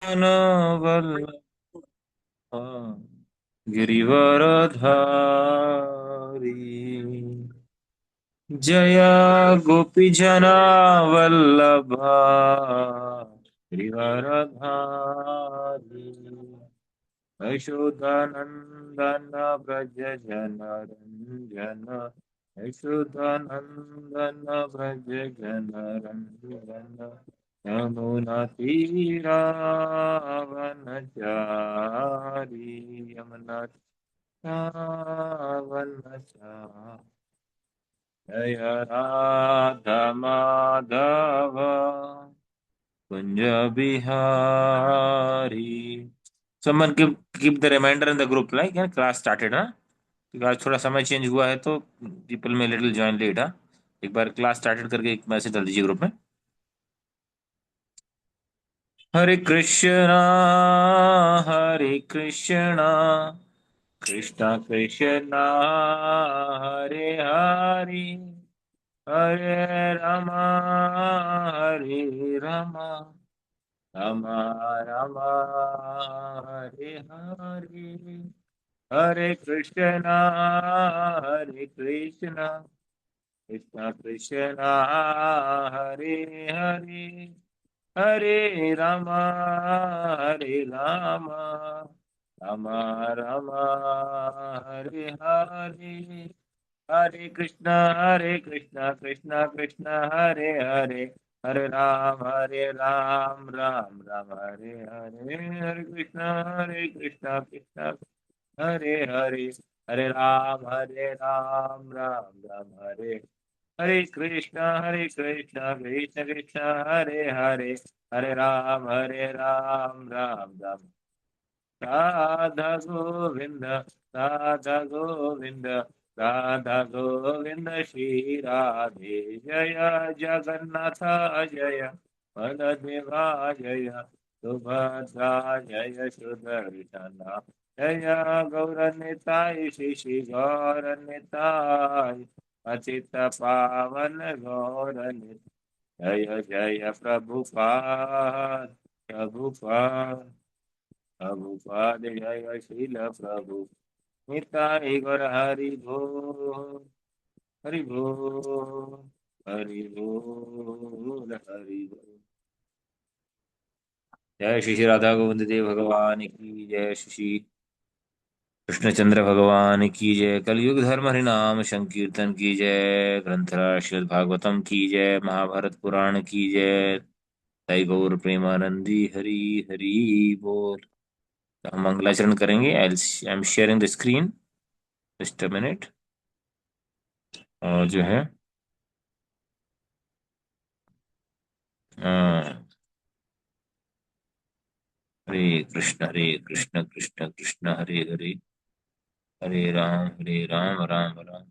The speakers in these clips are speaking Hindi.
वल्लभ गिरिवरधारी जय गोपीजना वल्लभा गिरिवरधारी यशोदानंदन व्रज जन रंजन यशोदानंदन व्रज जन रंजन यमुना तीरावनचारी यमुना तीरावनचारी जय Radha Madhav Kunj Bihari. Someone keep the reminder in the group, like yeah, class started, हाँ. आज थोड़ा समय चेंज हुआ है तो पीपल में लिटिल ज्वाइन लेट, हाँ. एक बार क्लास स्टार्टेड करके एक मैसेज डाल दीजिए ग्रुप में. हरे कृष्णा कृष्णा कृष्णा हरे हरे हरे हरे रामा रामा रामा हरे हरे हरे कृष्णा कृष्णा कृष्णा हरे हरे हरे रामा रामा रामा हरे हरे हरे कृष्णा कृष्णा कृष्णा हरे हरे हरे राम राम राम हरे हरे हरे कृष्णा कृष्णा हरे हरे हरे राम राम हरे हरे कृष्णा कृष्ण कृष्ण हरे हरे हरे राम राम राधा गोविंद राधा गोविंद राधा गोविंद श्री राधे जय जगन्नाथ जय बलदेवा जय सुभद्रा जय सुदर्शन जय गौरनिताय श्री श्री गौरनिताय अचित पावन गौरनिताय जय जय प्रभुपाद प्रभुपाद प्रभुपाद जय शील प्रभु निताय गौर हरि बोल हरि बोल हरि बोल हरि बोल. जय श्री श्री राधा गोविंद देव भगवान की जय. श्री श्री कृष्णचंद्र भगवान की जय. कलयुग धर्म हरिनाम संकीर्तन की जय. ग्रंथराज श्रीमद् भागवतम की जय. महाभारत पुराण की जय. जय गौर प्रेमानंदी हरि हरि बोल. तो हम मंगलाचरण करेंगे. I am sharing the screen. Just a minute. और जो है हाँ, Hare Krishna Krishna Krishna Hare Hare Hare Ram Ram.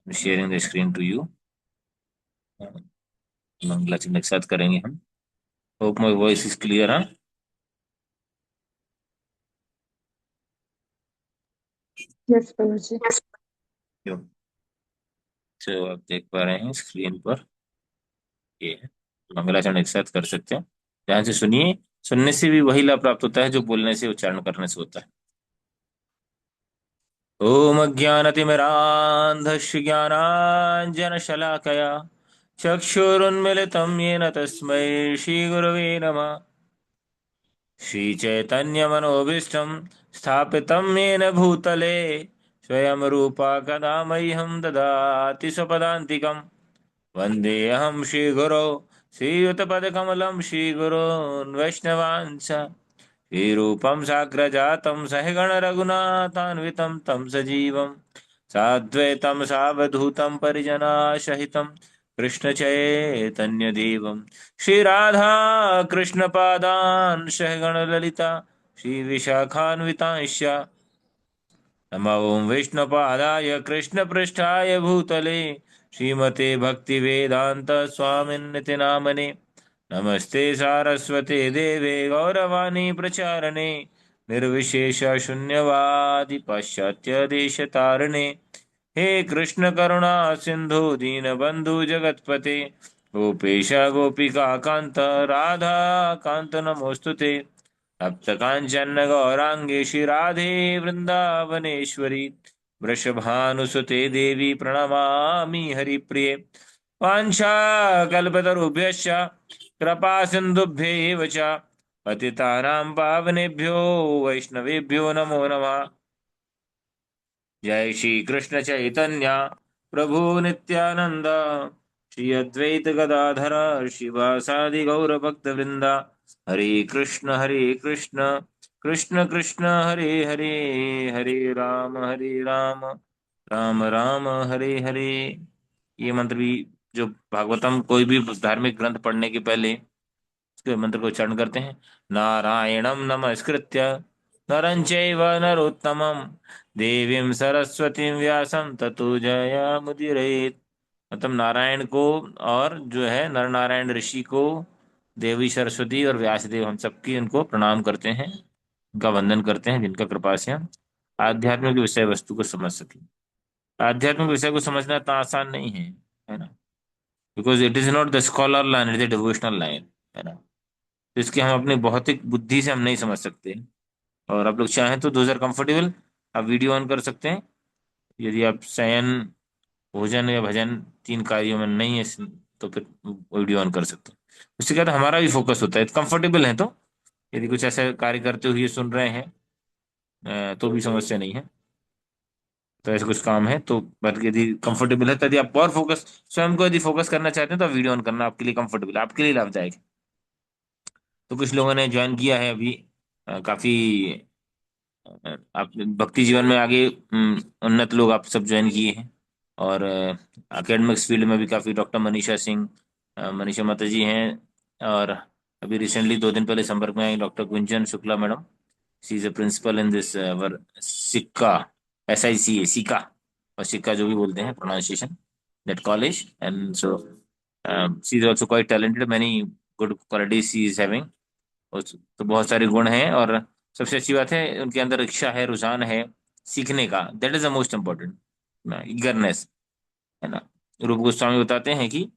Sharing the screen to you. मंगलाचरण एक साथ करेंगे हम. Hope my voice is clear, हाँ. यस प्रभु जी। जो जो आप देख पा रहे हैं स्क्रीन पर, ये है. मंगलाचरण एक साथ कर सकते हैं. ध्यान से सुनिए. सुनने से भी वही लाभ प्राप्त होता है जो बोलने से उच्चारण करने से होता है. ओम अज्ञानतिमिरान्धस्य ज्ञानाञ्जनशलाकया चक्षुरुन्मिलितं येन तस्मै श्रीगुरवे नमः. श्रीचैतन्यमनोभीष्टं स्थापितं येन भूतले स्वयं रूपा कदा मह्यं ददाति स्वपदान्तिकम्. वन्देऽहं श्रीगुरो श्रीयुतपदकमलं श्रीगुरोन् वैष्णवांश्च श्रीरूपं साग्रजातं सहगण रघुनाथान्वितं तं सजीवं साद्वैतं सावधूतं परिजनासहितं कृष्णचैतन्यदेवं श्रीराधा कृष्णपादान् सहगण ललिता श्रीविशाखान्वितांश्च नमो ओं विष्णुपादाय कृष्णपृष्ठाय भूतले श्रीमते भक्तिवेदांत स्वामिन्निति नामने नमस्ते सारस्वते देवे गौरवाणी प्रचारणे निर्विशेष शून्यवादि पाश्चात्य देश तारणे हे कृष्ण करुणा सिंधु दीनबंधु जगतपते गोपेश गोपिका कांत राधा कांत नमोस्तुते। तप्त कांचन गौरांगे श्री राधे वृंदावनेश्वरी। वृषभानुसुते देवी प्रणमामि हरिप्रिये। वाञ्छाकल्पतरुभ्यश्च कृपा सिन्धुभ्यैव च पतितानां पावनेभ्यो वैष्णवेभ्यो नमो नमः। जय श्री कृष्ण चैतन्य प्रभु नित्यानंद। श्री अद्वैत गदाधर शिवासादि गौर भक्त वृंदा। हरे कृष्ण कृष्ण कृष्ण हरे हरे। हरे राम राम राम हरे हरे। ये मंत्र भी जो भागवतम कोई भी धार्मिक ग्रंथ पढ़ने के पहले इसके मंत्र को उच्चारण करते हैं। नारायणं नमस्कृत्य नरं चैव नरोत्तमं देवीं सरस्वतीं व्यासं ततो जयमुदीरयेत्। मतलब नारायण को और जो है नर नारायण ऋषि को, देवी सरस्वती और व्यासदेव, हम सबकी उनको प्रणाम करते हैं, उनका वंदन करते हैं, जिनका कृपा से हम आध्यात्मिक विषय वस्तु को समझ सकें। आध्यात्मिक विषय को समझना इतना आसान नहीं है ना। Because it is not the scholar line, it is a devotional line, है ना। तो इसके हम अपनी भौतिक बुद्धि से हम नहीं समझ सकते। और आप लोग चाहें तो 2000 कंफर्टेबल आप वीडियो ऑन कर सकते हैं। यदि आप शयन भोजन या भजन तीन कार्यों में नहीं है तो फिर वीडियो ऑन कर सकते हैं। उससे क्या, तो हमारा भी फोकस होता है, कंफर्टेबल है तो। यदि कुछ ऐसे कार्य करते हुए सुन रहे हैं तो भी समस्या नहीं है। तो ऐसे कुछ काम है तो, बल्कि यदि कंफर्टेबल है तो, यदि आप और फोकस, स्वयं को यदि फोकस करना चाहते हैं तो वीडियो ऑन करना आपके लिए कंफर्टेबल है, आपके लिए लाभदायक है। तो कुछ लोगों ने ज्वाइन किया है अभी, काफी आप भक्ति जीवन में आगे उन्नत लोग आप सब ज्वाइन किए हैं। और एकेडमिक्स फील्ड में भी काफी, डॉक्टर मनीषा सिंह, मनीषा माता जी हैं। और अभी रिसेंटली 2 दिन पहले संपर्क में आई doctor Gunjan Shukla madam. She is a principal in this सिक्का, SICA सिक्का, और सिक्का जो भी बोलते हैं pronunciation, that college. And so she is also quite talented, many good qualities she is having. तो बहुत सारे गुण हैं, और सबसे अच्छी बात है उनके अंदर इच्छा है, रुझान है सीखने का। That is the most important ना, ईगरनेस, है ना। रूप गोस्वामी बताते हैं कि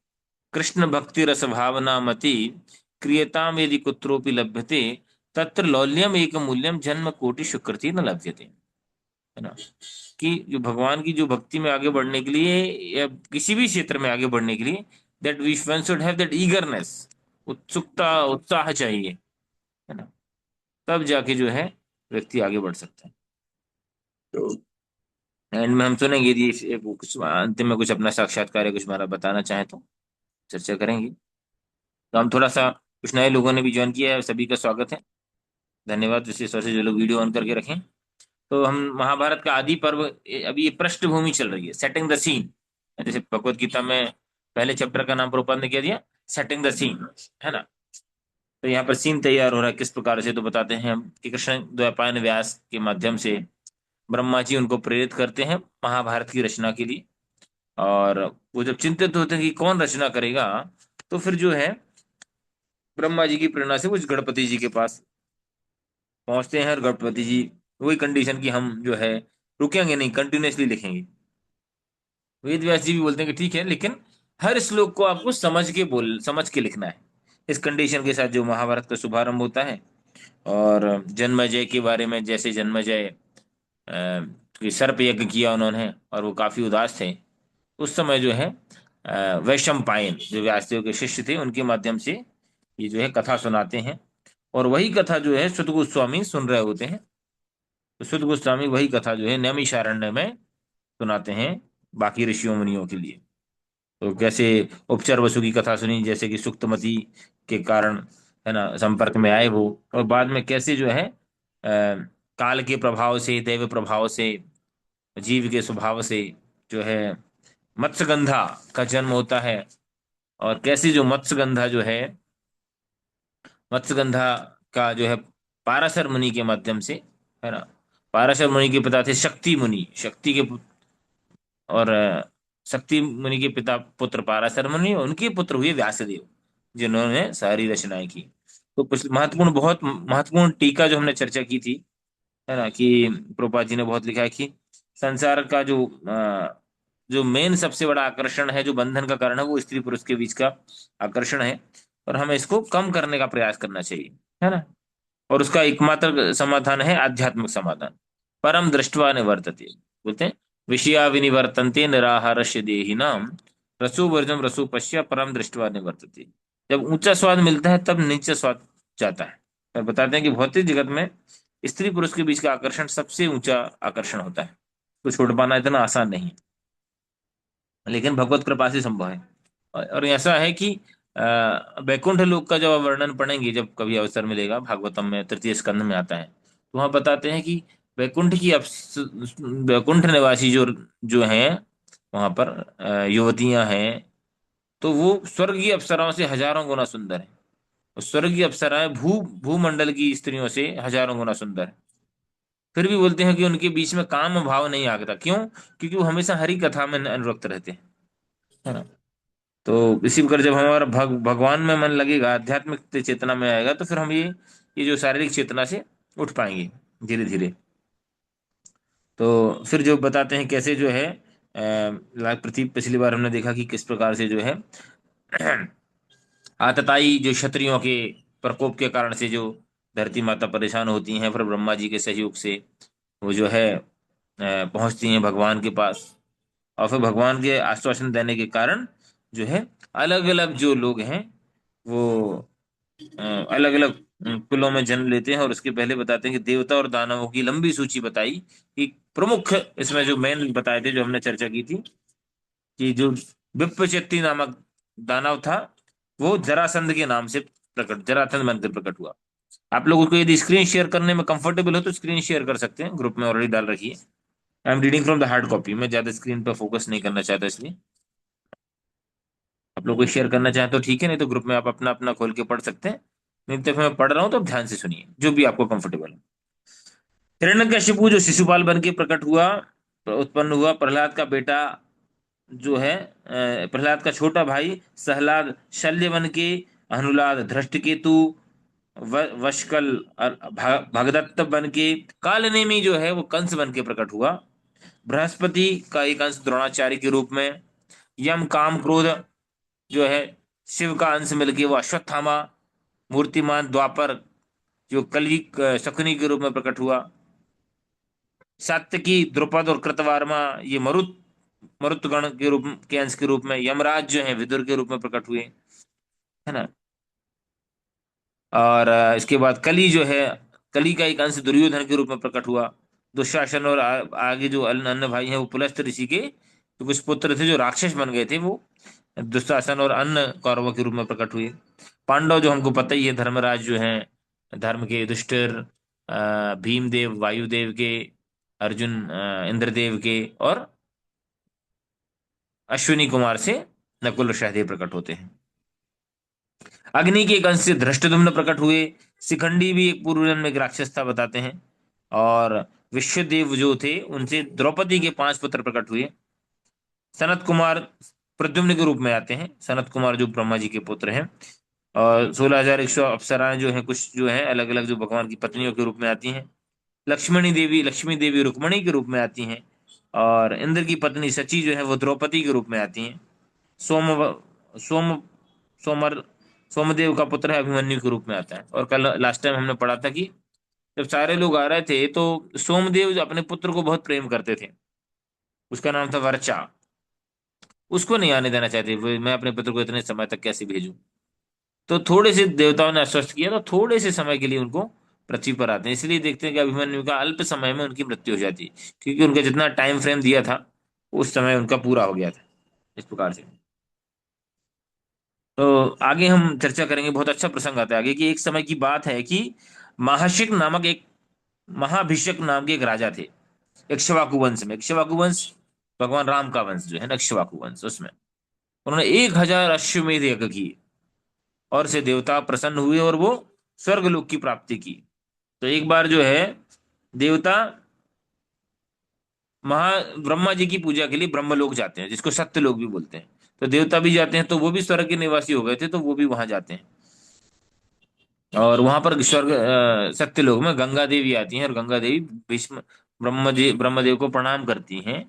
कृष्ण भक्ति रस भावना मति क्रियताम यदि कुत्रोपि लभ्यते तत्र लौल्यम एक मूल्यम जन्म कोटि सुकृति न लभ्यते, है ना। कि जो भगवान की जो भक्ति में आगे बढ़ने के लिए, या किसी भी क्षेत्र में आगे बढ़ने के लिए, that we one should have that eagerness, उत्सुकता, उत्साह चाहिए, है ना। तब जाके जो है व्यक्ति आगे बढ़ सकता है। तो एंड में हम सुनेंगे, यदि वो कुछ अंतिम में कुछ अपना साक्षात्कार या कुछ हमारा बताना चाहे तो चर्चा करेंगे। तो हम थोड़ा सा, कुछ नए लोगों ने भी ज्वाइन किया है, सभी का स्वागत है, धन्यवाद। विशेष तौर से जो लोग वीडियो ऑन करके रखें। तो हम महाभारत का आदि पर्व, अभी ये पृष्ठभूमि चल रही है, सेटिंग द सीन। जैसे भगवत गीता में पहले चैप्टर का नाम प्रभुपाद ने क्या दिया, सेटिंग द सीन, है ना। तो यहाँ पर सीन तैयार हो रहा है किस प्रकार से, तो बताते हैं हम कि कृष्ण द्वैपायन व्यास के माध्यम से ब्रह्मा जी उनको प्रेरित करते हैं महाभारत की रचना के लिए। और वो जब चिंतित होते हैं कि कौन रचना करेगा, तो फिर जो है ब्रह्मा जी की प्रेरणा से वो गणपति जी के पास पहुंचते हैं। और गणपति जी, वही कंडीशन की हम जो है रुकेंगे नहीं, कंटिन्यूअसली लिखेंगे। वेद व्यास जी भी बोलते हैं कि ठीक है, लेकिन हर श्लोक को आपको समझ के लिखना है। इस कंडीशन के साथ जो महाभारत का शुभारंभ होता है। और जन्मजय के बारे में, जैसे जन्मजय कि सर्प यज्ञ किया उन्होंने और वो काफी उदास थे, उस समय जो है वैशंपायन जो व्यासदेव के शिष्य थे, उनके माध्यम से ये जो है कथा सुनाते हैं। और वही कथा जो है सुत गोस्वामी सुन रहे होते हैं। तो सुत गोस्वामी वही कथा जो है नैमिषारण्य में सुनाते हैं बाकी ऋषियों मुनियों के लिए। तो कैसे उपचर वसु की कथा सुनी, जैसे कि सुक्तमती के कारण, है ना, संपर्क में आए वो। और बाद में कैसे जो है काल के प्रभाव से, दैव प्रभाव से, जीव के स्वभाव से जो है मत्स्यगंधा का जन्म होता है। और कैसे जो मत्स्यगंधा जो है, मत्स्यगंधा का जो है पाराशर मुनि के माध्यम से, है ना। पाराशर मुनि के पिता थे शक्ति मुनि, शक्ति के और शक्ति मुनि के पिता पुत्र पाराशर मुनि, उनके पुत्र हुए व्यासदेव, जिन्होंने सारी रचनाएं की। तो कुछ महत्वपूर्ण, बहुत महत्वपूर्ण टीका जो हमने चर्चा की थी, है ना, कि प्रभुपाद जी ने बहुत लिखा है कि संसार का जो जो मेन सबसे बड़ा आकर्षण है, जो बंधन का कारण है, वो स्त्री पुरुष के बीच का आकर्षण है। और हमें इसको कम करने का प्रयास करना चाहिए, है ना। और उसका एकमात्र समाधान है आध्यात्मिक समाधान। परम दृष्टवा निवर्तते, बोलते हैं विषया विनिवर्तन्ते निराहारस्य देहिनाम रसो वर्जम रसो पश्य परम दृष्टवा निवर्तते। जब ऊंचा स्वाद मिलता है तब नीचा स्वाद जाता है। और बताते हैं कि भौतिक जगत में स्त्री पुरुष के बीच का आकर्षण सबसे ऊंचा आकर्षण होता है, तो छोड़ पाना इतना आसान नहीं है, लेकिन भगवत कृपा से संभव है। और ऐसा है कि वैकुंठ लोक का जब आप वर्णन पढ़ेंगे, जब कभी अवसर मिलेगा, भागवतम में तृतीय स्कंध में आता है, तो वहाँ बताते हैं कि वैकुंठ की वैकुंठ निवासी जो जो हैं वहाँ पर युवतियां हैं, तो वो स्वर्गीय अप्सराओं से हजारों गुना सुंदर है। और स्वर्गीय अप्सराएं भूमंडल की स्त्रियों से हजारों गुना सुंदर है। फिर भी बोलते हैं कि उनके बीच में काम भाव नहीं आता, क्यों? क्योंकि वो हमेशा हरि कथा में अनुरक्त रहते हैं, है ना। तो इसी प्रकार जब हमारा भगवान में मन लगेगा, आध्यात्मिक चेतना में आएगा, तो फिर हम ये जो शारीरिक चेतना से उठ पाएंगे धीरे धीरे। तो फिर जो बताते हैं कैसे जो है प्रतीक पिछली बार हमने देखा कि किस प्रकार से जो है आतताई जो क्षत्रियों के प्रकोप के कारण से जो धरती माता परेशान होती हैं, फिर ब्रह्मा जी के सहयोग से वो जो है पहुंचती हैं भगवान के पास। और फिर भगवान के आश्वासन देने के कारण जो है अलग अलग जो लोग हैं वो अलग अलग कुलों में जन्म लेते हैं। और उसके पहले बताते हैं कि देवता और दानवों की लंबी सूची बताई कि प्रमुख इसमें जो मेन बताए थे, जो हमने चर्चा की थी, कि जो विप्रचित्ति नामक दानव था, वो जरासंध के नाम से जरासंध बनकर प्रकट हुआ। आप लोगों को यदि स्क्रीन शेयर करने में कंफर्टेबल हो तो स्क्रीन शेयर कर सकते हैं, ग्रुप में ऑलरेडी डाल रखी है। I am reading from the hard copy, मैं ज्यादा स्क्रीन पर फोकस नहीं करना चाहता, इसलिए आप लोग को शेयर करना चाहें तो ठीक है, नहीं तो ग्रुप में आप अपना अपना खोल के पढ़ सकते हैं। नहीं तो फिर मैं पढ़ रहा हूँ तो आप ध्यान से सुनिए, जो भी आपको कंफर्टेबल है। हिरण्यकशिपु जो शिशुपाल बन के प्रकट हुआ, उत्पन्न हुआ, प्रहलाद का बेटा जो है प्रहलाद का छोटा भाई सहलाद शल्य बन के, अनुलाद धृष्टकेतु वशकल और भगदत्त बन के, कालनेमी जो है वो कंस बन के प्रकट हुआ, बृहस्पति का एक अंश द्रोणाचार्य के रूप में, यम काम क्रोध जो है शिव का अंश मिलके वो अश्वत्थामा, मूर्तिमान द्वापर जो कली शकुनी के रूप में प्रकट हुआ, सात्यकी द्रुपद और कृतवर्मा ये मरुतगण के रूप के अंश के रूप में, यमराज जो है विदुर के रूप में प्रकट हुए, है ना। और इसके बाद कली जो है, कली का एक अंश दुर्योधन के रूप में प्रकट हुआ। दुशासन और आगे जो अन्य अन्य भाई हैं वो पुलस्त ऋषि के तो कुछ पुत्र थे जो राक्षस बन गए थे, वो दुशासन और अन्य कौरवों के रूप में प्रकट हुए। पांडव जो हमको पता ही है, धर्मराज जो हैं धर्म के युधिष्ठिर, भीमदेव वायुदेव के, अर्जुन इंद्रदेव के, और अश्विनी कुमार से नकुल और सहदेव प्रकट होते हैं। अग्नि के एक अंश से धृष्टद्युम्न प्रकट हुए। शिखंडी भी एक पूर्व जन्म में एक राक्षस था बताते हैं। और विश्वदेव जो थे उनसे द्रौपदी के 5 पुत्र प्रकट हुए। सनत कुमार प्रद्युम्न के रूप में आते हैं, सनत कुमार जो ब्रह्मा जी के पुत्र हैं। और 16,100 अप्सराएं जो हैं, कुछ जो हैं अलग अलग, जो भगवान की पत्नियों के रूप में आती हैं। लक्ष्मी देवी रुक्मणी के रूप में आती हैं। और इंद्र की पत्नी सची जो है वो द्रौपदी के रूप में आती हैं। सोम सोम सोमर सोमदेव का पुत्र है अभिमन्यु के रूप में आता है। और कल लास्ट टाइम हमने पढ़ा था कि जब सारे लोग आ रहे थे तो सोमदेव जो अपने पुत्र को बहुत प्रेम करते थे, उसका नाम था वर्चा, उसको नहीं आने देना चाहते मैं अपने पुत्र को इतने समय तक कैसे भेजूं। तो थोड़े से देवताओं ने आश्वस्त किया, तो थोड़े से समय के लिए उनको पृथ्वी पर आते हैं। इसलिए देखते हैं कि अभिमन्यु का अल्प समय में उनकी मृत्यु हो जाती है, क्योंकि उनका जितना टाइम फ्रेम दिया था उस समय उनका पूरा हो गया था, इस प्रकार से। तो आगे हम चर्चा करेंगे, बहुत अच्छा प्रसंग आता है आगे, कि एक समय की बात है कि महाशिक नामक एक महाभिषक नाम के एक राजा थे इक्ष्वाकु वंश में। इक्ष्वाकु वंश भगवान राम का वंश जो है ना, इक्ष्वाकु वंश, उसमें उन्होंने 1,000 अश्वमेध यज्ञ किए और से देवता प्रसन्न हुए और वो स्वर्गलोक की प्राप्ति की। तो एक बार जो है देवता महा ब्रह्मा जी की पूजा के लिए ब्रह्मलोक जाते हैं, जिसको सत्य लोक भी बोलते हैं। तो देवता भी जाते हैं, तो वो भी स्वर्ग के निवासी हो गए थे, तो वो भी वहां जाते हैं। और वहां पर स्वर्ग सत्यलोक में गंगा देवी आती हैं, और गंगा देवी भीष्म ब्रह्मदेव को प्रणाम करती हैं।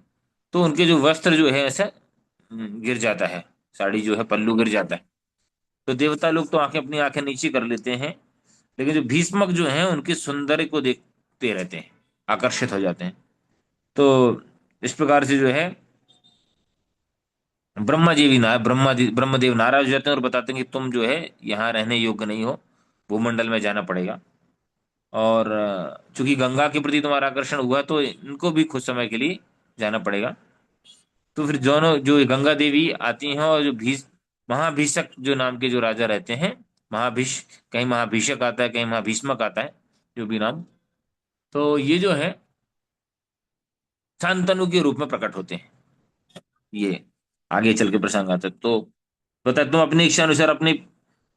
तो उनके जो वस्त्र जो है ऐसा गिर जाता है, साड़ी जो है पल्लू गिर जाता है। तो देवता लोग तो आंखें अपनी आंखें नीचे कर लेते हैं, लेकिन जो भीष्मक जो हैं उनके सौंदर्य को देखते रहते हैं, आकर्षित हो जाते हैं। तो इस प्रकार से जो है ब्रह्मदेव नाराज हो जाते हैं और बताते हैं कि तुम जो है यहाँ रहने योग्य नहीं हो, भूमंडल में जाना पड़ेगा। और चूंकि गंगा के प्रति तुम्हारा आकर्षण हुआ तो इनको भी कुछ समय के लिए जाना पड़ेगा। तो फिर दोनों जो गंगा देवी आती हैं और जो महाभीषक जो नाम के जो राजा रहते हैं, महाभीष कहीं महाभीषक आता है, कहीं महाभीष्मक आता है, जो भी नाम। तो ये जो है शांतनु के रूप में प्रकट होते हैं। ये आगे चल के प्रसंग आता है। तो बता, तुम अपनी इच्छा अनुसार अपने,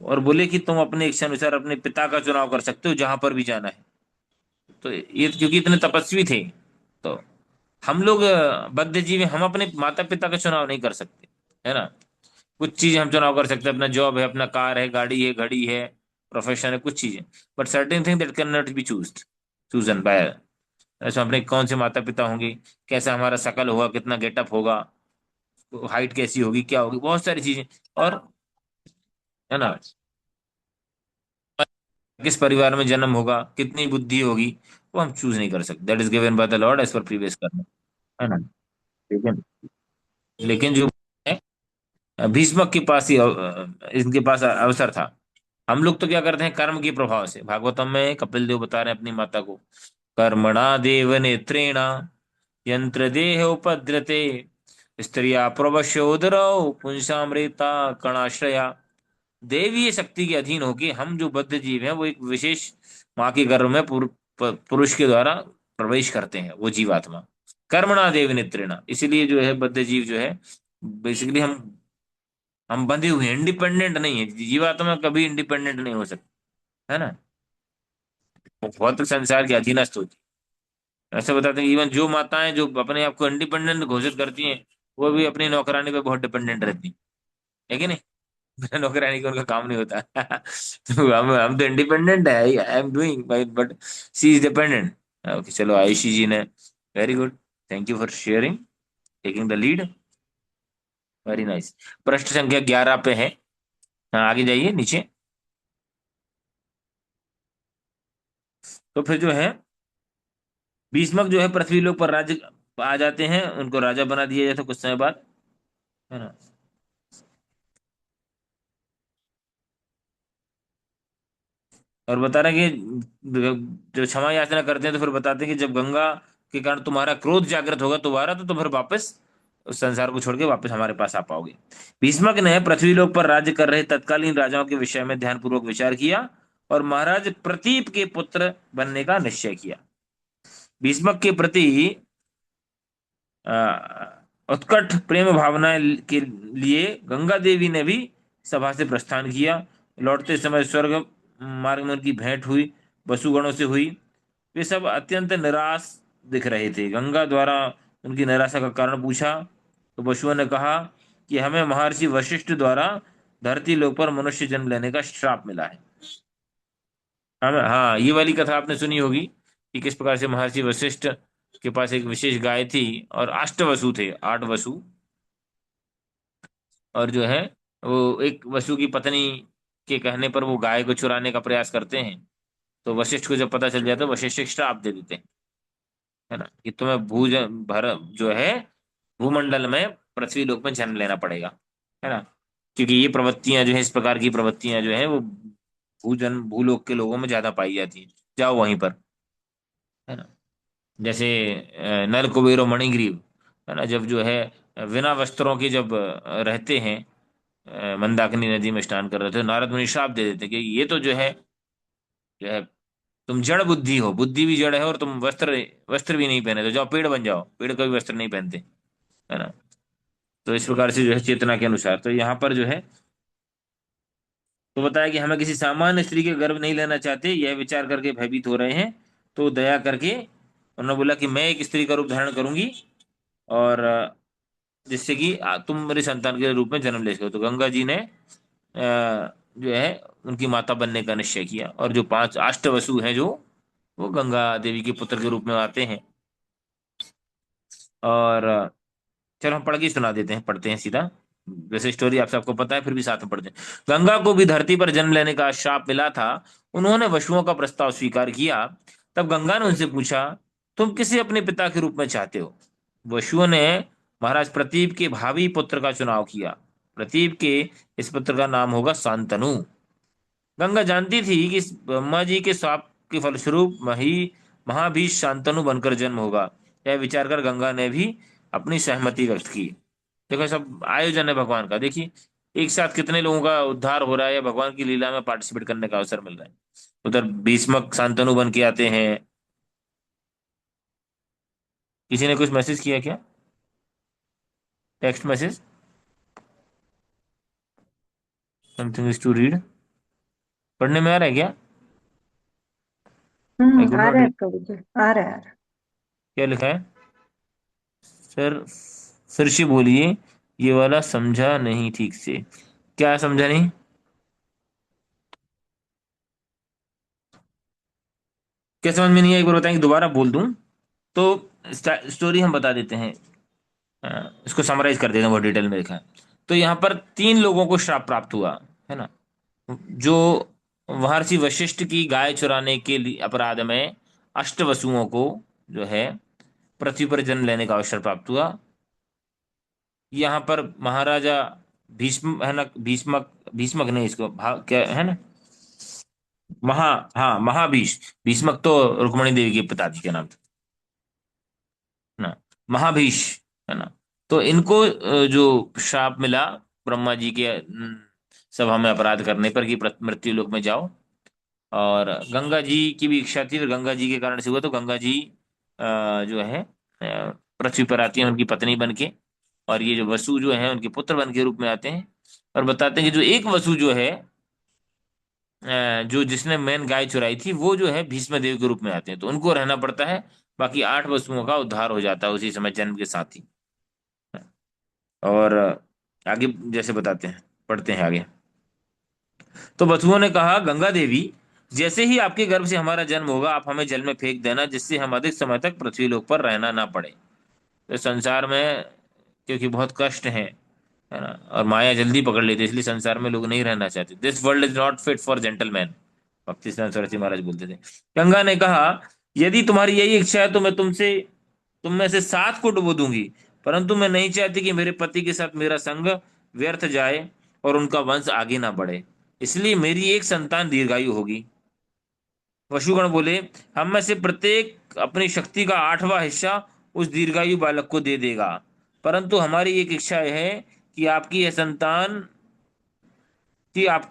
और बोले कि तुम अपने इच्छा अनुसार अपने पिता का चुनाव कर सकते हो जहां पर भी जाना है। तो ये क्योंकि इतने तपस्वी थे, तो हम लोग बद्ध जीव हैं, हम अपने माता पिता का चुनाव नहीं कर सकते, है ना। कुछ चीजें हम चुनाव कर सकते हैं, अपना जॉब है, अपना कार है, गाड़ी है, घड़ी है, प्रोफेशन है, कुछ चीजें। But certain thing that can not be chosen bye. ऐसे अपने कौन से माता पिता होंगे, कैसा हमारा शकल होगा, कितना गेटअप होगा, हाइट कैसी होगी, क्या होगी, बहुत सारी चीजें। और है ना, किस परिवार में जन्म होगा, कितनी बुद्धि होगी, वो हम चूज नहीं कर सकते। That is given by the lord as per previous karma, है ना। लेकिन लेकिन जो है भीष्मक के पास ही इनके पास अवसर था। हम लोग तो क्या करते हैं, कर्म के प्रभाव से। भागवतम में कपिल देव बता रहे हैं अपनी माता को, कर्मणा देव नेत्रेण यंत्र देह उपद्रते स्त्रिया प्रवशोदरौ पुंसामृता कणाश्रया। दैवीय शक्ति के अधीन होके हम जो बद्ध जीव हैं वो एक विशेष माँ के गर्भ में पुरुष के द्वारा प्रवेश करते हैं, वो जीवात्मा। कर्मणा देव नेत्रेणा, इसीलिए जो है बद्ध जीव जो है बेसिकली हम बंधे हुए हैं, इंडिपेंडेंट नहीं है जीवात्मा, कभी इंडिपेंडेंट नहीं हो सकती, है ना। वो बहुत संसार के अधीनस्थ होती है। ऐसे बताते हैं इवन जो माताएं जो अपने आप को इंडिपेंडेंट घोषित करती हैं, वो भी अपनी नौकरानी पे बहुत डिपेंडेंट रहती है कि नहीं। बिना नौकरानी के उनका काम नहीं होता। तो हम तो इंडिपेंडेंट है, I am doing but she is dependent. Okay, चलो आयुषी जी ने, very good, thank you for sharing, taking the lead, very nice. पृष्ठ संख्या 11 पे है। हाँ, आगे जाइए नीचे। तो फिर जो है भीष्मक जो है पृथ्वी लोक पर राज्य आ जाते हैं, उनको राजा बना दिया जाता है कुछ समय बाद, है ना। और बता रहे हैं कि जब क्षमा याचना करते हैं तो फिर बताते हैं कि जब गंगा के कारण तुम्हारा क्रोध जागृत होगा दोबारा, तो तुम फिर वापस उस संसार को छोड़ के वापस हमारे पास आ पाओगे। भीष्मक ने पृथ्वी लोक पर राज्य कर रहे तत्कालीन राजाओं के विषय में ध्यानपूर्वक विचार किया और महाराज प्रतीप के पुत्र बनने का निश्चय किया। भीष्मक के प्रति उत्कट प्रेम भावना के लिए गंगा देवी ने भी सभा से प्रस्थान किया। लौटते समय स्वर्ग मार्ग में उनकी भेंट हुई, वसुगणों से हुई। वे सब अत्यंत निराश दिख रहे थे। गंगा द्वारा उनकी निराशा का कारण पूछा तो वसुओं ने कहा कि हमें महर्षि वशिष्ठ द्वारा धरती लोक पर मनुष्य जन्म लेने का श्राप मिला है। हमें, हाँ, ये वाली कथा आपने सुनी होगी कि किस प्रकार से महर्षि वशिष्ठ के पास एक विशेष गाय थी और अष्ट वसु थे, 8 वसु। और जो है वो एक वसु की पत्नी के कहने पर वो गाय को चुराने का प्रयास करते हैं। तो वशिष्ठ को जब पता चल जाता है, वशिष्ठ एक श्राप दे देते हैं, है ना, कि तुम्हें भूज भर जो है भूमंडल में पृथ्वी लोक में जन्म लेना पड़ेगा, है ना। क्योंकि ये प्रवृत्तियां जो है, इस प्रकार की प्रवृत्तियां जो है वो भूलोक के लोगों में ज्यादा पाई जाती है। जाओ वहीं पर, है ना। जैसे नल कुबेर और मणिग्रीव, है ना, जब जो है बिना वस्त्रों के जब रहते हैं, मंदाकिनी नदी में स्नान कर रहे थे, नारद मुनि श्राप दे देते कि ये तो जो है तुम जड़ बुद्धि हो, बुद्धि भी जड़ है, और तुम वस्त्र वस्त्र भी नहीं पहने, तो जाओ पेड़ बन जाओ, पेड़ का भी वस्त्र नहीं पहनते, है ना। तो इस प्रकार से जो है चेतना के अनुसार, तो यहाँ पर जो है तो बताया कि हमें किसी सामान्य स्त्री के गर्भ नहीं लेना चाहते, यह विचार करके भयभीत हो रहे हैं। तो दया करके उन्होंने बोला कि मैं एक स्त्री का रूप धारण करूंगी, और जिससे कि तुम मेरे संतान के रूप में जन्म ले सको। तो गंगा जी ने जो है उनकी माता बनने का निश्चय किया, और जो 5 अष्टवसु हैं जो, वो गंगा देवी के पुत्र के रूप में आते हैं। और चलो हम पढ़ के ही सुना देते हैं, पढ़ते हैं सीधा। वैसे स्टोरी आप सबको पता है, फिर भी साथ में पढ़ते हैं। गंगा को भी धरती पर जन्म लेने का शाप मिला था। उन्होंने वसुओं का प्रस्ताव स्वीकार किया। तब गंगा ने उनसे पूछा, तुम किसे अपने पिता के रूप में चाहते हो? वसुओं ने महाराज प्रतीप के भावी पुत्र का चुनाव किया। प्रतीप के इस पुत्र का नाम होगा शांतनु। गंगा जानती थी कि इस ब्रह्मा जी के शाप के फलस्वरूप महाभीष शांतनु बनकर जन्म होगा। यह विचार कर गंगा ने भी अपनी सहमति व्यक्त की। देखो, सब आयोजन है भगवान का। देखिए, एक साथ कितने लोगों का उद्धार हो रहा है, या भगवान की लीला में पार्टिसिपेट करने का अवसर मिल रहा है। उधर भीष्मक शांतनु बन के आते हैं। किसी ने कुछ मैसेज किया क्या? Text message, something is to read. पढ़ने में आ रहा है क्या? आई कुड आ नॉट रहा है रीड। प्रभु जी, आ रहा है, आ रहा है। क्या लिखा है सर? फिर से बोलिए, ये वाला समझा नहीं ठीक से। क्या समझा नहीं? क्या समझ में नहीं है, एक बार बताएंगे, दोबारा बोल दूं तो? स्टोरी हम बता देते हैं। इसको समराइज कर देते हैं, बहुत डिटेल में लिखा है। तो यहाँ पर तीन लोगों को श्राप प्राप्त हुआ, है ना। जो महर्षि वशिष्ठ की गाय चुराने के लिए अपराध में अष्ट वसुओं को जो है पृथ्वी पर जन्म लेने का अवसर प्राप्त हुआ। यहाँ पर महाराजा भीष्म है ना, भीष्मक, भीष्मक नहीं, इसको क्या है ना, महा, हाँ महाभीष। भीष्मक तो रुक्मणी देवी के पिताजी के नाम था ना, महाभीष, है ना। तो इनको जो श्राप मिला ब्रह्मा जी के सभा में अपराध करने पर, कि मृत्यु लोक में जाओ। और गंगा जी की भी इच्छा थी, और गंगा जी के कारण से हुआ। तो गंगा जी जो है पृथ्वी पर आती हैं उनकी पत्नी बन के। और ये जो वसु जो है उनके पुत्र बन के रूप में आते हैं। और बताते हैं कि जो एक वसु जो है, जो जिसने मेन गाय चुराई थी, वो जो है भीष्म देव के रूप में आते हैं, तो उनको रहना पड़ता है। बाकी आठ वसुओं का उद्धार हो जाता है उसी समय जन्म के साथ ही। और आगे जैसे बताते हैं, पढ़ते हैं आगे। तो वसुओं ने कहा, गंगा देवी, जैसे ही आपके गर्भ से हमारा जन्म होगा, आप हमें जल में फेंक देना, जिससे हम अधिक समय तक पृथ्वी लोक पर रहना ना पड़े। तो संसार में क्योंकि बहुत कष्ट है ना, और माया जल्दी पकड़ लेती है, इसलिए संसार में लोग नहीं रहना चाहते। This world is not fit for gentleman, भक्ति सिद्धांत सरस्वती महाराज बोलते थे। गंगा ने कहा, यदि तुम्हारी यही इच्छा है तो मैं तुम में से 7 को डुबो दूंगी। परंतु मैं नहीं चाहती कि मेरे पति के साथ मेरा संग व्यर्थ जाए और उनका वंश आगे ना बढ़े। इसलिए मेरी एक संतान दीर्घायु होगी। वशुगण बोले, हम में से प्रत्येक अपनी शक्ति का 8वां हिस्सा उस दीर्घायु बालक को दे देगा। परंतु हमारी एक इच्छा है कि आपकी